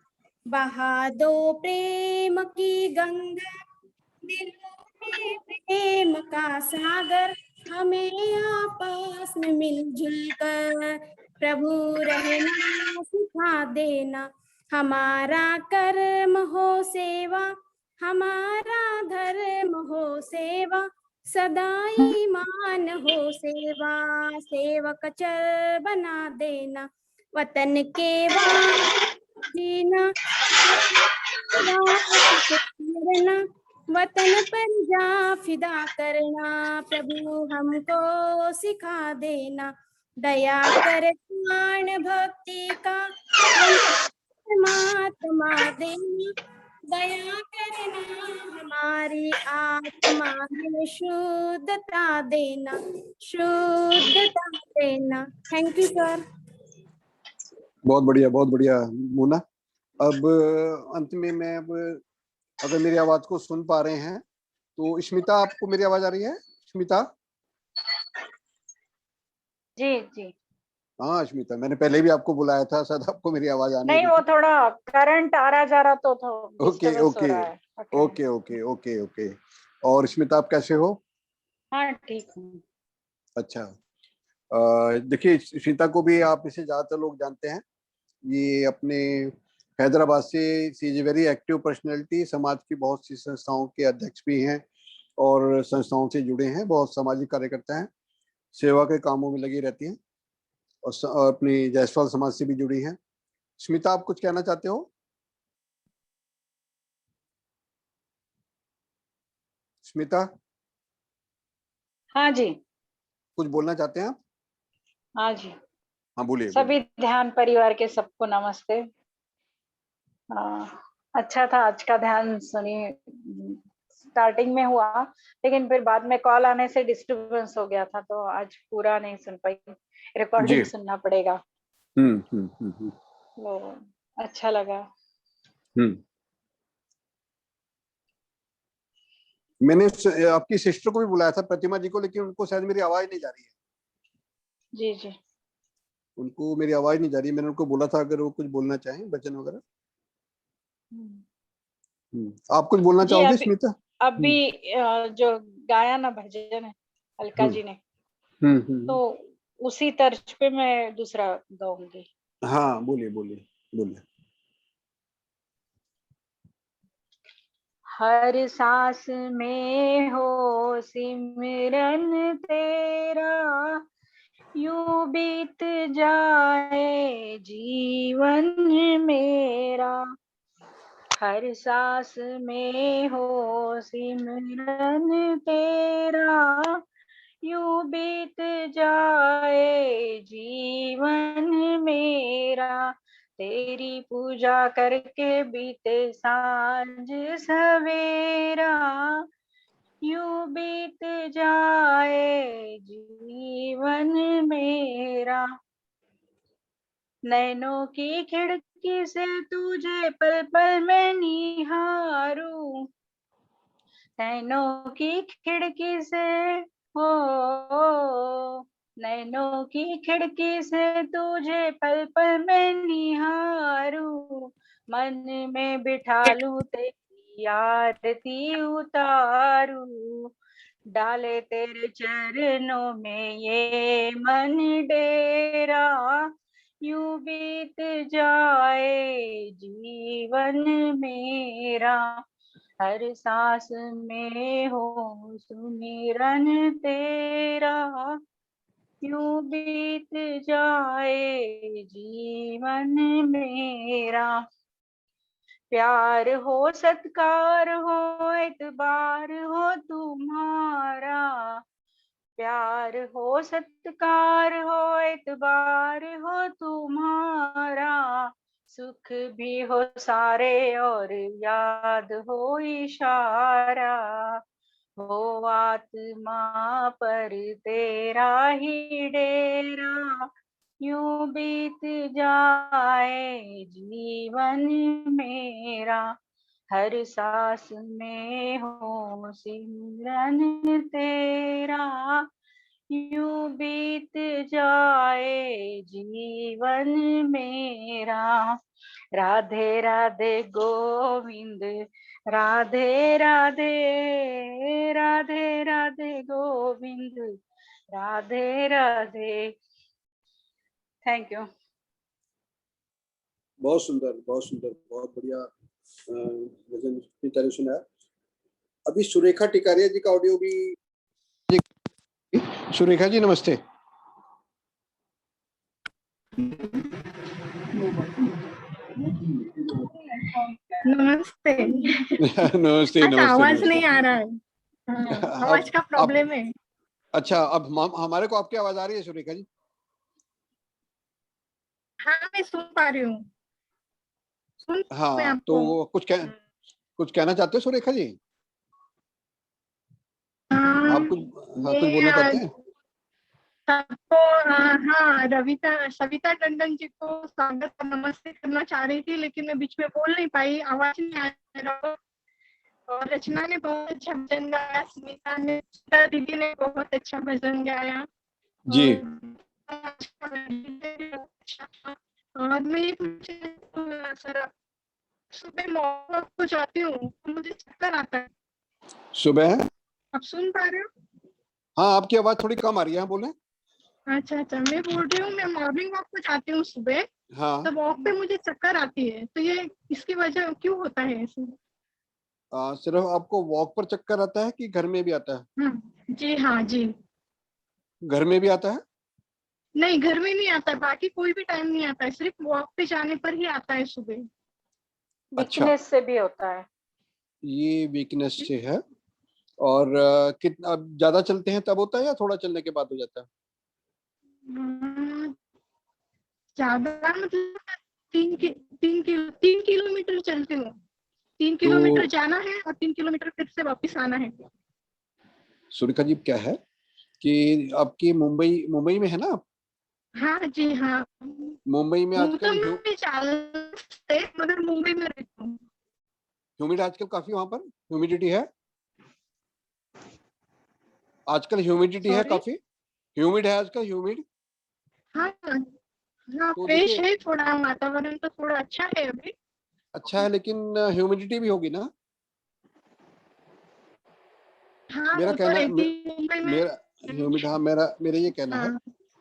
बहा दो प्रेम की गंगा, दिलों में प्रेम का सागर, हमें आपस में मिलजुल कर प्रभु रहना सिखा देना। हमारा कर्म हो सेवा, हमारा धर्म हो सेवा, सदा ईमान हो सेवा, सेवक चर बना देना। वतन के जीना, वतन पर जा फिदा करना, प्रभु हमको सिखा देना। दया कर प्राण भक्ति का परमात्मा देना, दया करना हमारी आत्मा में शुद्धता देना, शुद्धता देना। Thank you sir. बहुत बढ़िया, बहुत बढ़िया मोना। अब अंत में मैं अब अगर मेरी आवाज को सुन पा रहे हैं तो स्मिता, आपको मेरी आवाज आ रही है? स्मिता? जी जी। हाँ स्मिता, मैंने पहले भी आपको बुलाया था, शायद आपको मेरी आवाज आने नहीं, वो थोड़ा करंट आ रहा जा रहा तो ओके डिस्टर्बेंस हो ओके रहा है। Okay okay okay okay. और स्मिता, आप कैसे हो? हाँ ठीक हूँ। अच्छा, देखिए स्मिता को भी आप इसे ज्यादातर लोग जानते हैं। ये अपने हैदराबाद से, she is a very active personality, समाज की बहुत सी संस्थाओं के अध्यक्ष भी हैं और संस्थाओं से जुड़े हैं, बहुत सामाजिक कार्यकर्ता हैं, सेवा के कामों में लगी रहती हैं और अपनी जायसवाल समाज से भी जुड़ी हैं। स्मिता, आप कुछ कहना चाहते हो? स्मिता? हाँ जी। कुछ बोलना चाहते हैं आप? हाँ जी। हाँ बोलिए। सभी ध्यान परिवार के सबको नमस्ते। अच्छा था आज का ध्यान, सुनिए स्टार्टिंग में हुआ, लेकिन फिर बाद में कॉल आने से डिस्टरबेंस हो गया था, तो आज पूरा नहीं सुन पाई, रिकॉर्डिंग सुनना पड़ेगा। तो अच्छा लगा। मैंने आपकी सिस्टर को भी बुलाया था, प्रतिमा जी को, लेकिन उनको शायद मेरी आवाज नहीं जा रही है। जी जी। उनको मेरी आवाज नहीं जा रही। मैंने उनको बोला था अगर वो कुछ बोलना चाहें, वचन वगैरह। आप कुछ बोलना चाहोगे स्मिता? अभी जो गाया ना भजन है अलका जी ने, तो उसी तर्ज पे मैं दूसरा गाऊंगी। हाँ बोलिए बोलिए। बोलिए। हर सांस में हो सिमरन तेरा, यूं बीत जाए जीवन मेरा। हर सांस में हो सिमरन तेरा, यूं बीत जाए जीवन मेरा। तेरी पूजा करके बीते सांझ सवेरा, यूं बीत जाए जीवन मेरा। नैनों की खिड़की से तुझे पल पल में निहारूं, नैनों की खिड़की से हो, नैनों की खिड़की से तुझे पल पल में निहारूं, मन में बिठा लूं तेरी आरती उतारूं, डाले तेरे चरणों में ये मन डेरा, यूं बीत जाए जीवन मेरा। हर सांस में हो सुमिरन तेरा, यूं बीत जाए जीवन मेरा। प्यार हो सत्कार हो एतबार हो तुम्हारा, प्यार हो सत्कार हो एतबार हो तुम्हारा, सुख भी हो सारे और याद हो इशारा, हो आत्मा पर तेरा ही डेरा, यूं बीत जाए जीवन मेरा। हर सांस में हो सिमरन तेरा, यूं बीत जाए जीवन मेरा। राधे राधे गोविंद, राधे राधे, राधे राधे गोविंद, राधे राधे। Thank you. बहुत सुंदर, बहुत सुंदर, बहुत बढ़िया भजन की तरह सुना। अभी सुरेखा टिकारिया जी का ऑडियो भी। सुरेखा जी नमस्ते। नमस्ते। नमस्ते अच्छा, आवाज नमस्ते। नहीं आ रहा है। आवाज का प्रॉब्लम है। अच्छा, अब हमारे को आपकी आवाज आ रही है सुरेखा जी? हाँ, मैं सुन पा रही हूँ। हाँ, तो कुछ कहना चाहते हो सुरेखा जी? आप कुछ बोलना चाहते हैं? सबको हाँ, सविता टंडन जी को स्वागत नमस्ते करना चाह रही थी, लेकिन मैं बीच में बोल नहीं पाई, आवाज नहीं आ रहा। और रचना ने बहुत अच्छा भजन गाया, स्मिता ने, दीदी ने बहुत अच्छा भजन गाया जी। और मैं ये पूछना सर, सुबह मॉर्निंग वॉक को जाती हूँ तो मुझे चक्कर आता है। सुबह? आप सुन पा रहे हो? हाँ, आपकी आवाज थोड़ी कम आ रही है, बोले। अच्छा, मैं बोल रही हूँ, मैं मॉर्निंग वॉक को जाती हूँ सुबह। हाँ। तो वॉक पे मुझे चक्कर आती है, तो ये इसकी वजह क्यों होता है ऐसे? सिर्फ आपको वॉक पर चक्कर आता है कि घर में भी आता है? जी हाँ जी। घर में भी आता है? नहीं, घर में नहीं आता, बाकी कोई भी टाइम नहीं आता है, सिर्फ वॉक पे जाने पर ही आता है सुबह। वीकनेस से भी होता है। ये वीकनेस से है। और कितना ज्यादा चलते हैं तब होता है या थोड़ा चलने के बाद हो जाता है? ज्यादा मतलब 3 किलोमीटर चलती हूँ। 3 किलोमीटर जाना है और 3 किलोमीटर फिर से वापस आना है। सुरेखा जी, क्या है कि आपकी मुंबई में है ना आप? हाँ जी हाँ। मुंबई में आजकल मगर मुंबई में रहती हूँ। ह्यूमिड आजकल काफी, वहां पर ह्यूमिडिटी है आजकल, ह्यूमिडिटी है काफी, ह्यूमिड है आजकल, ह्यूमिड। हाँ हाँ, तो फ्रेश है, थोड़ा वातावरण तो थोड़ा अच्छा है अभी। अच्छा है, लेकिन ह्यूमिडिटी भी होगी ना? हाँ, मेरा कहना मेरा ह्यूमिड, हाँ, मेरा ये कहना है,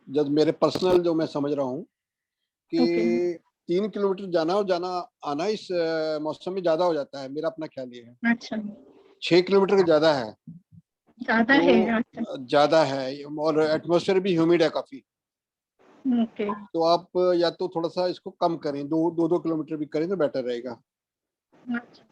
जब मेरे पर्सनल जो मैं समझ रहा हूँ कि 3 किलोमीटर जाना और जाना आना इस मौसम में ज्यादा हो जाता है, मेरा अपना ख्याल ये है। अच्छा 6 किलोमीटर का ज्यादा है, ज्यादा है। अच्छा ज्यादा है, और एटमॉस्फेयर भी ह्यूमिड है काफी। ओके तो आप या तो थोड़ा सा इसको कम करें, 2 किलोमीटर भी करें तो बेटर रहेगा, अच्छा।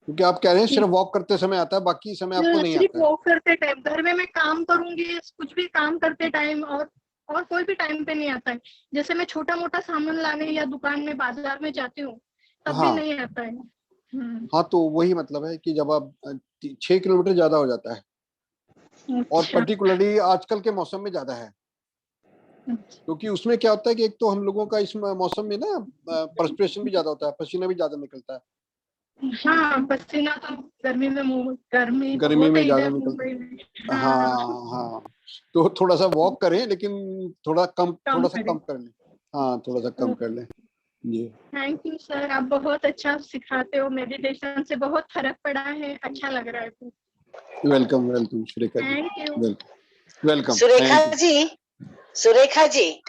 क्योंकि आप कह रहे हैं सिर्फ वॉक करते समय आता है, बाकी समय आपको नहीं सिर्फ आता है। वॉक करते टाइम, घर में मैं काम करूंगी कुछ भी काम करते टाइम, और कोई भी टाइम पे नहीं आता है। जैसे मैं छोटा मोटा सामान लाने या दुकान में बाजार में जाती हूँ तब भी हाँ नहीं आता है। हाँ, तो वही मतलब है कि जब आप 6 किलोमीटर ज्यादा हो जाता है, और अच्छा पर्टिकुलरली आजकल के मौसम में ज्यादा है, क्योंकि उसमें क्या होता है कि एक तो हम लोगों का इस मौसम में ना पर्सपिरेशन भी ज्यादा होता है, पसीना भी ज्यादा निकलता है, हाँ पसीना तो गर्मी में गर्मी गर्मी बहुत में है ज्यादा इधर निकलता मुंबई है। में। हाँ हाँ हाँ, तो थोड़ा सा वॉक करें, लेकिन कम थोड़ा सा करें। कम कर लें। हाँ, थोड़ा सा कम कर लें जी। थैंक यू सर, आप बहुत अच्छा सिखाते हो, मेडिटेशन से बहुत फर्क पड़ा है, अच्छा लग रहा है। Welcome welcome Surekha ji, thank you welcome welcome, Surekha thank you. जी, सुरेखा जी,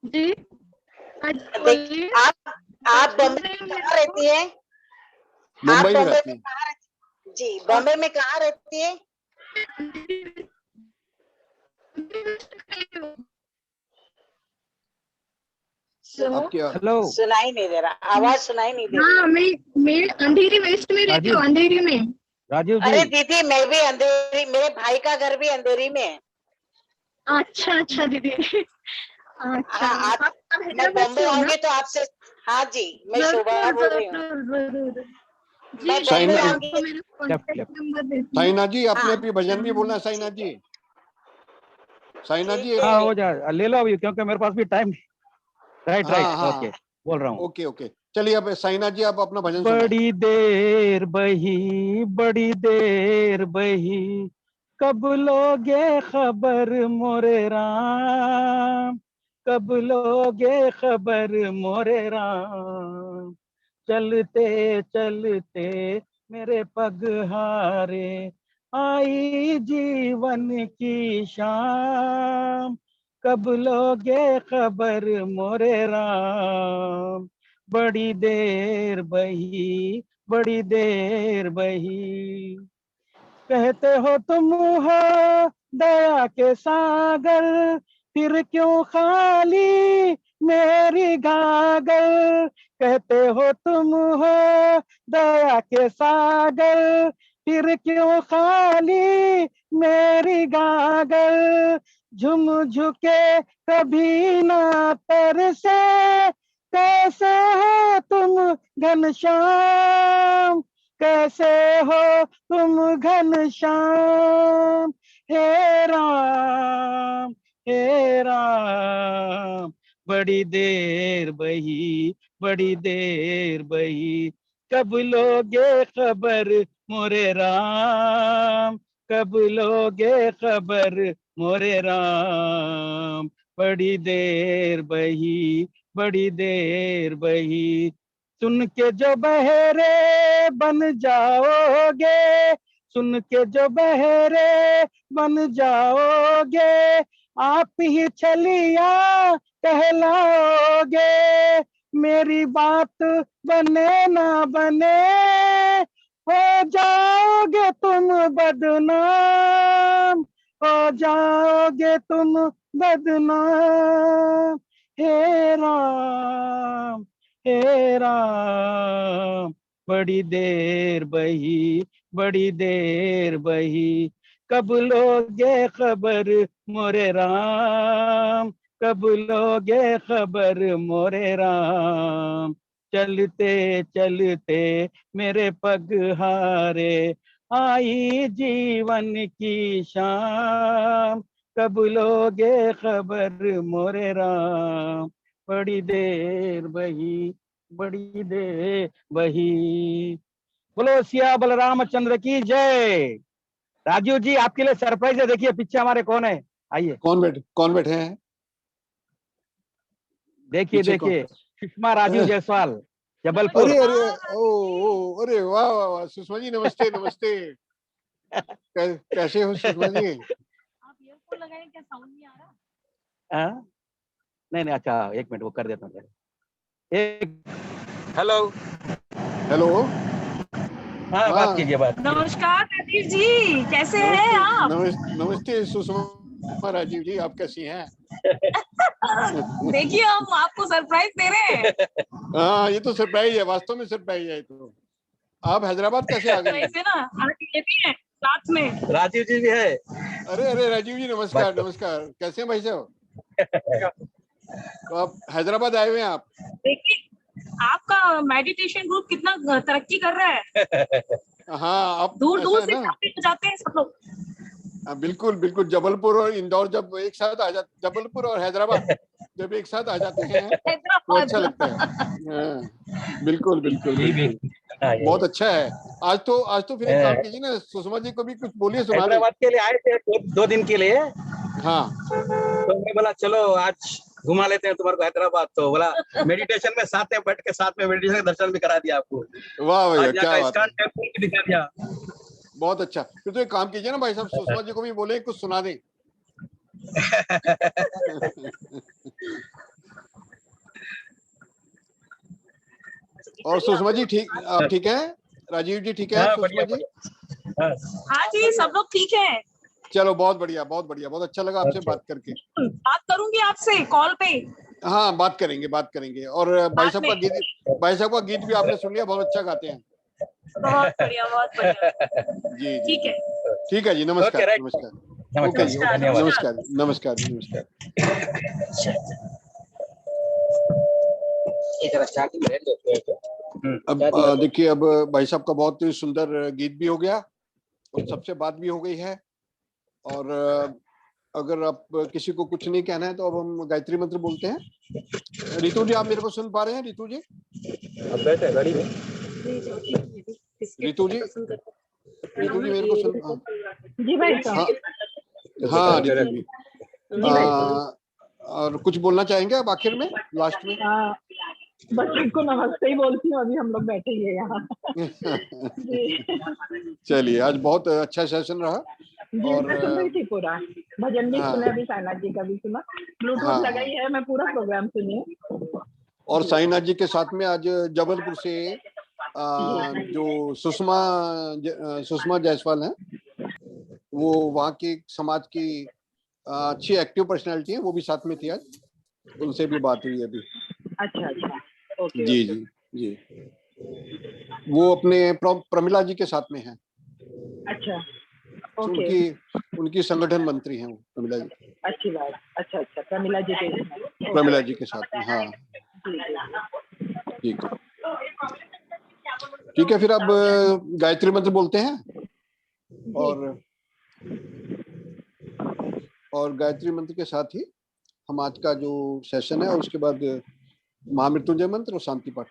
जी। आज देख बोलिए। आप बॉम्बे सुन रही में हूँ कहाँ मेरे को। रहती हैं? आप मुंबई में बॉम्बे रहती में हैं। कहाँ रहती? जी, बॉम्बे में कहाँ रहती है? हेलो। आपकी हेलो सुनाई नहीं दे रहा, आवाज सुनाई नहीं दे रही हाँ है। मैं अंधेरी वेस्ट में रहती हूँ, राजीव अंधेरी में। राजीव अरे जी, दीदी, मैं भी अंधेरी, मेरे भाई का घर भी अंधेरी में है। अच्छा अच्छा दीदी। अच्छा हाँ, आप मैं हैदराबाद बॉम्बे से हो ना? आऊंगी तो आपसे। हाँ जी, मैं शोभा जरूर बोल रही हूँ। जरूर जरूर। मैं जी जी बॉम्बे मैं साइना आऊंगी। आपको मेरा लेफ्ट कॉन्टेक्ट लेफ्ट नंबर देती हूँ। साइना जी, आपने हाँ अभी भजन भी बोलना है साइना ठीक जी। है, साइना जी ठीक एक, है। हाँ हो जाए, ले लो अभी क्योंकि मेरे पास भी टाइम। राइट हाँ राइट, ओके हाँ, बोल रहा हूँ। ओके ओके, चलिए अब साइना जी आप अपना भजन सुनाएं। बड़ी देर बही, कब लोगे खबर मोरे राम, कब लोगे खबर मोरे राम, चलते चलते मेरे पग हारे, आई जीवन की शाम, कब लोगे खबर मोरे राम, बड़ी देर बही, कहते हो तुम हो दया के सागर, फिर क्यों खाली मेरी गागर, कहते हो तुम हो दया के सागर, फिर क्यों खाली मेरी गागर, झुम झुके कभी ना तरसे, कैसे हो तुम घनश्याम, कैसे हो तुम घनश्याम, हे राम हे राम, बड़ी देर बही, कब लोगे खबर मोरे राम, कब लोगे खबर मोरे राम, बड़ी देर बही, सुन के जो बहरे बन जाओगे, सुन के जो बहरे बन जाओगे, आप ही छलिया कहलाओगे, मेरी बात बने ना बने, हो जाओगे तुम बदनाम, हो जाओगे तुम बदनाम, हे राम हे राम, बड़ी देर बही, कब लोगे खबर मोरे राम, कब लोगे खबर मोरे राम, चलते चलते मेरे पग हारे, आई जीवन की शाम, कब लोगे खबर मोरे राम, बड़ी देर बही। बोलो सिया बलरामचंद्र की जय। राजीव जी आपके लिए सरप्राइज है, देखिए पीछे हमारे कौन है, आइए कौन बैठे हैं देखिए पीछे कौन? देखिए, सुषमा राजीव जायसवाल, जबलपुर। अरे अरे, ओ अरे वाह वाह वाह, सुषमा जी नमस्ते नमस्ते। कैसे हो सुषमा जी? आप ईयरफोन लगाए क्या, साउंड नहीं आ रहा? हाँ? नहीं नहीं, अच्छा एक मिनट वो कर देता हूँ। एक हेलो हेलो। हाँ बात कीजिए बात। नमस्कार राजीव जी, कैसे हैं आप? नमस्ते सुषमा राजीव जी, आप कैसी हैं? देखिए हम आपको सरप्राइज दे रहे हैं। हाँ ये तो सरप्राइज है, वास्तव में सरप्राइज है। तो आप हैदराबाद कैसे आ तो गई? ऐसे ना आज ये भी है साथ में। राजीव जी भी है। अरे राजीव जी नमस्कार नमस्कार, कैसे हैं भाई साहब? तो आप हैदराबाद आए हुए हैं आप? देखिए आपका मेडिटेशन ग्रुप कितना तरक्की कर रहा है। हाँ आप दूर दूर ऐसा से है ना? जाते हैं सब लोग। बिल्कुल बिल्कुल, जबलपुर और इंदौर जब एक साथ आ जाते, जबलपुर और हैदराबाद जब एक साथ आ जाते हैं तो अच्छा लगता है। हाँ, बिल्कुल बिल्कुल बिल्कुल, बहुत अच्छा है। आज तो फिर एक काम कीजिए ना, सुषमा जी को भी कुछ बोलिए, सुना दे। हैदराबाद के लिए आए थे दो दिन के लिए। हाँ तो मैं बोला चलो आज घुमा लेते हैं तुम्हारे को हैदराबाद। तो बोला मेडिटेशन में साथ में बैठ के साथ में मेडिटेशन का दर्शन भी करा दिया आपको। वाह भैया, आज क्या बात है, इस्कॉन टेम्पल भी दिखा दिया। बहुत अच्छा। फिर तो एक काम कीजिए ना भाई साहब, सुषमा जी को भी बोले कुछ सुना दें। और सुषमा जी ठीक, आप ठीक है? राजीव जी ठीक है? हाँ, सुषमा जी? हाँ जी सब लोग ठीक है। चलो बहुत बढ़िया बहुत बढ़िया, बहुत अच्छा लगा आपसे बात करके। बात करूंगी आपसे कॉल पे। हाँ बात करेंगे। और भाई साहब का गीत भी आपने सुन लिया, बहुत अच्छा गाते हैं। बहुत बढ़िया बहुत बढ़िया। जी ठीक है ठीक है जी, नमस्कार नमस्कार। ओके जी, धन्यवाद। नमस्कार नमस्कार नमस्कार। अब देखिए, अब भाई साहब का बहुत ही सुंदर गीत भी हो गया और सबसे बात भी हो गई है। और अगर आप किसी को कुछ नहीं कहना है तो अब हम गायत्री मंत्र बोलते हैं। रितु जी, आप मेरे को सुन पा रहे हैं? रितु जी, अब बैठे गाड़ी में। रितु जी मेरे को सुन? जी भाई साहब। हाँ रितु जी, और कुछ बोलना चाहेंगे आप आखिर में, लास्ट में? बस इनको नमस्ते ही बोलती हूँ, अभी हम लोग बैठे ही है यहाँ। चलिए, आज बहुत अच्छा सेशन रहा। और मैं सुन रही थी पूरा, भजन भी सुना, अभी साईनाथ जी का भी सुना, ब्लूटूथ लगाई है, मैं पूरा प्रोग्राम सुनी। और साईनाथ जी के साथ में आज जबलपुर से जो सुषमा जायसवाल हैं, वो वहाँ के समाज की अच्छी एक्टिव पर्सनालिटी है, वो भी साथ में थी आज, उनसे भी बात हुई अभी। अच्छा ओके। जी वो अपने प्रमिला जी के साथ में हैं। अच्छा ओके। उनकी संगठन मंत्री हैं वो, प्रमिला जी। अच्छी बात, अच्छा प्रमिला जी के साथ में। हाँ ठीक है, फिर अब गायत्री मंत्र बोलते हैं। और गायत्री मंत्र के साथ ही हम आज का जो सेशन है, उसके बाद महामृत्युंजय मंत्र और शांति पाठ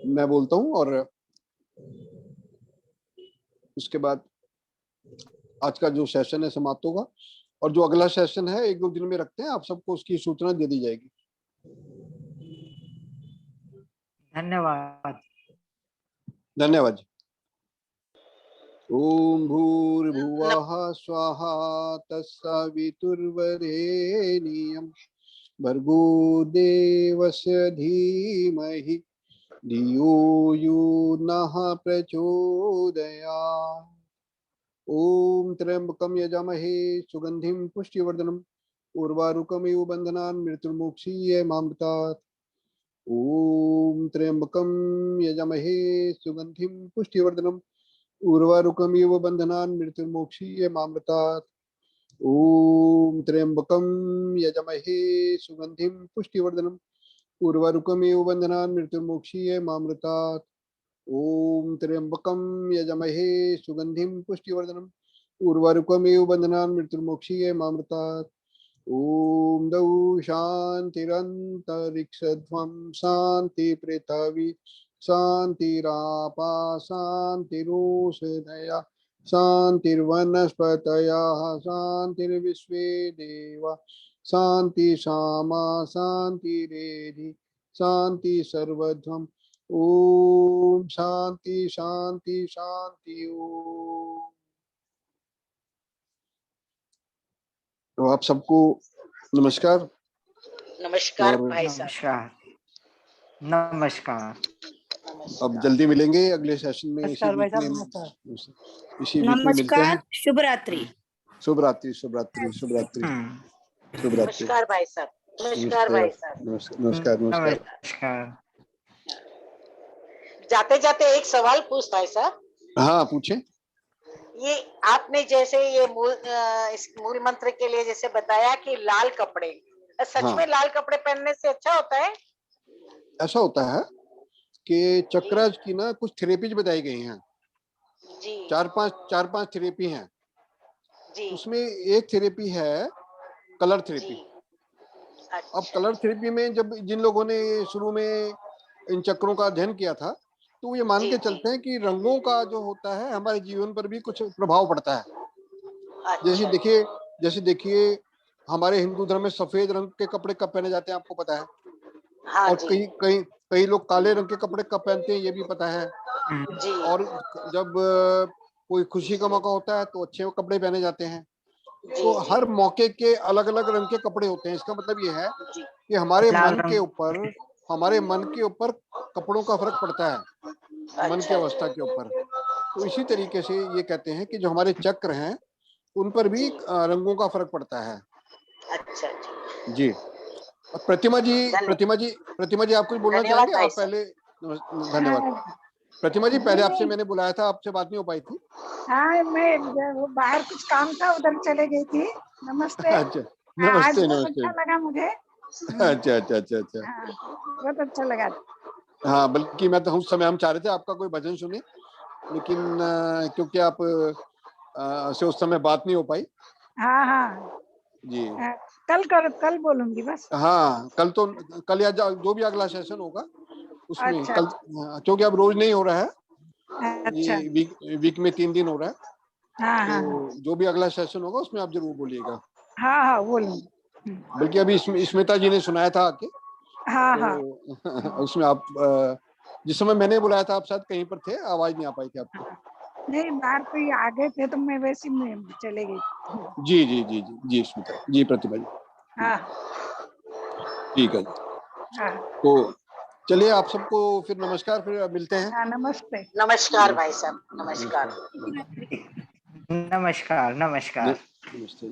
मैं बोलता हूँ, और उसके बाद आज का जो सेशन है समाप्त होगा। और जो अगला सेशन है 1-2 दिन में रखते हैं, आप सबको उसकी सूचना दे दी जाएगी। धन्यवाद जी। ओम भूर्भुवः स्वाहा तत्सवितुर्वरेण्यं भर्गो देवस्य धीमहि धियो यो नः प्रचोदयात्। ओम त्र्यंबकं यजामहे सुगंधिं पुष्टिवर्धनम् उर्वारुकमिव बन्धनान् मृत्युर्मुक्षीय मामृतात्। ओम त्र्यंबकं यजामहे सुगंधिं पुष्टिवर्धनम् उर्वारुकमिव बन्धनान् मृत्युर्मुक्षीय मामृतात्। ओम त्र्यंबकं यजामहे सुगंधिं पुष्टिवर्धनम् उर्वारुकमिव बन्धनान् मृत्युर्मुक्षीय मामृतात्। ओम त्र्यंबकं यजामहे सुगंधिं पुष्टिवर्धनम् उर्वारुकमिव बन्धनान् मृत्युर्मुक्षीय मामृतात्। ओम दौ शान्तिरन्तरिक्षध्वं शान्ति पृथ्वी शान्तिरापा शान्तिरोषधयः शान्तिर्वनस्पतयः शान्तिर्विश्वे देवा शान्ति सामा शान्तिरेधि शान्ति सर्वध्वम्। ओम शांति शांति शांति। ओम। तो आप सबको नमस्कार। नमस्कार और भाई साहब। नमस्कार नमस्कार। अब जल्दी मिलेंगे अगले सेशन में, इसी नमस्कार भाई वीक साहब, में, इसी वीक में मिलते हैं। शुभ रात्रि। शुभ रात्रि, शुभ रात्रि, शुभ रात्रि, शुभ रात्रि। नमस्कार भाई साहब। नमस्कार भाई साहब। नमस्कार, नमस्कार। नमस्कार। जाते जाते एक सवाल पूछता है साहब। हाँ पूछे। ये आपने जैसे ये इस मूल मंत्र के लिए जैसे बताया कि लाल कपड़े, सच हाँ। में लाल कपड़े पहनने से अच्छा होता है? ऐसा होता है कि चक्रास की ना कुछ थेरेपीज बताई गई हैं जी। चार पांच थेरेपी हैं जी। उसमें एक थेरेपी है कलर थेरेपी। अब कलर थेरेपी में जब जिन लोगों ने शुरू में इन चक्रों का अध्ययन किया था तो ये मान के चलते हैं कि रंगों का जो होता है हमारे जीवन पर भी कुछ प्रभाव पड़ता है। जैसे देखिए हमारे हिंदू धर्म में सफेद रंग के कपड़े कब पहने जाते हैं आपको पता है? हाँ और जी। कई लोग काले रंग के कपड़े कब पहनते हैं ये भी पता है। जी। और जब कोई खुशी का मौका होता है तो अच्छे कपड़े पहने जाते हैं। तो हर मौके के अलग अलग रंग के कपड़े होते हैं। इसका मतलब ये है कि हमारे मन के ऊपर कपड़ों का फर्क पड़ता है, मन की अवस्था के ऊपर। तो इसी तरीके से ये कहते हैं कि जो हमारे चक्र हैं उन पर भी रंगों का फर्क पड़ता है। अच्छा जी। प्रतिमा जी आप कुछ बोलना चाहेंगे? आप पहले धन्यवाद। प्रतिमा जी पहले आपसे मैंने बुलाया था, आपसे बात नहीं हो पाई थी। हाँ, मैं वो बाहर कुछ काम था उधर चले गई थी। नमस्ते। अच्छा, आज नमस्ते बहुत नमस्ते। अच्छा लगा मुझे। अच्छा। हाँ, बहुत अच्छा लगा। हाँ, बल्कि मैं तो उस समय हम चाह रहे थे आपका कोई भजन सुने, लेकिन क्योंकि आप से उस समय बात नहीं हो पाई। हाँ जी। कल बोलूंगी बस। हाँ, कल या जो भी अगला सेशन होगा उसमें अच्छा, कल, क्योंकि अब रोज नहीं हो रहा है, अच्छा। ये वीक में 3 दिन हो रहा है। हाँ तो जो भी अगला सेशन होगा उसमें आप जरूर बोलिएगा। हाँ बोलूंगी। बल्कि अभी स्मिता जी ने सुनाया था आके। हाँ। तो उसमें आप जिस समय मैंने बुलाया था आप शायद कहीं पर थे, आवाज नहीं आ पाई थी आपकी। नहीं, बाहर कोई आ गए थे तो मैं वैसे में चले गई। जी स्मिता जी, प्रतिभा जी। हाँ। ठीक है। हाँ। तो चलिए आप सबको फिर नमस्कार, फिर मिलते हैं। हाँ, नमस्ते। नमस्कार भाई साहब। नमस्कार। नमस्कार। नमस्ते।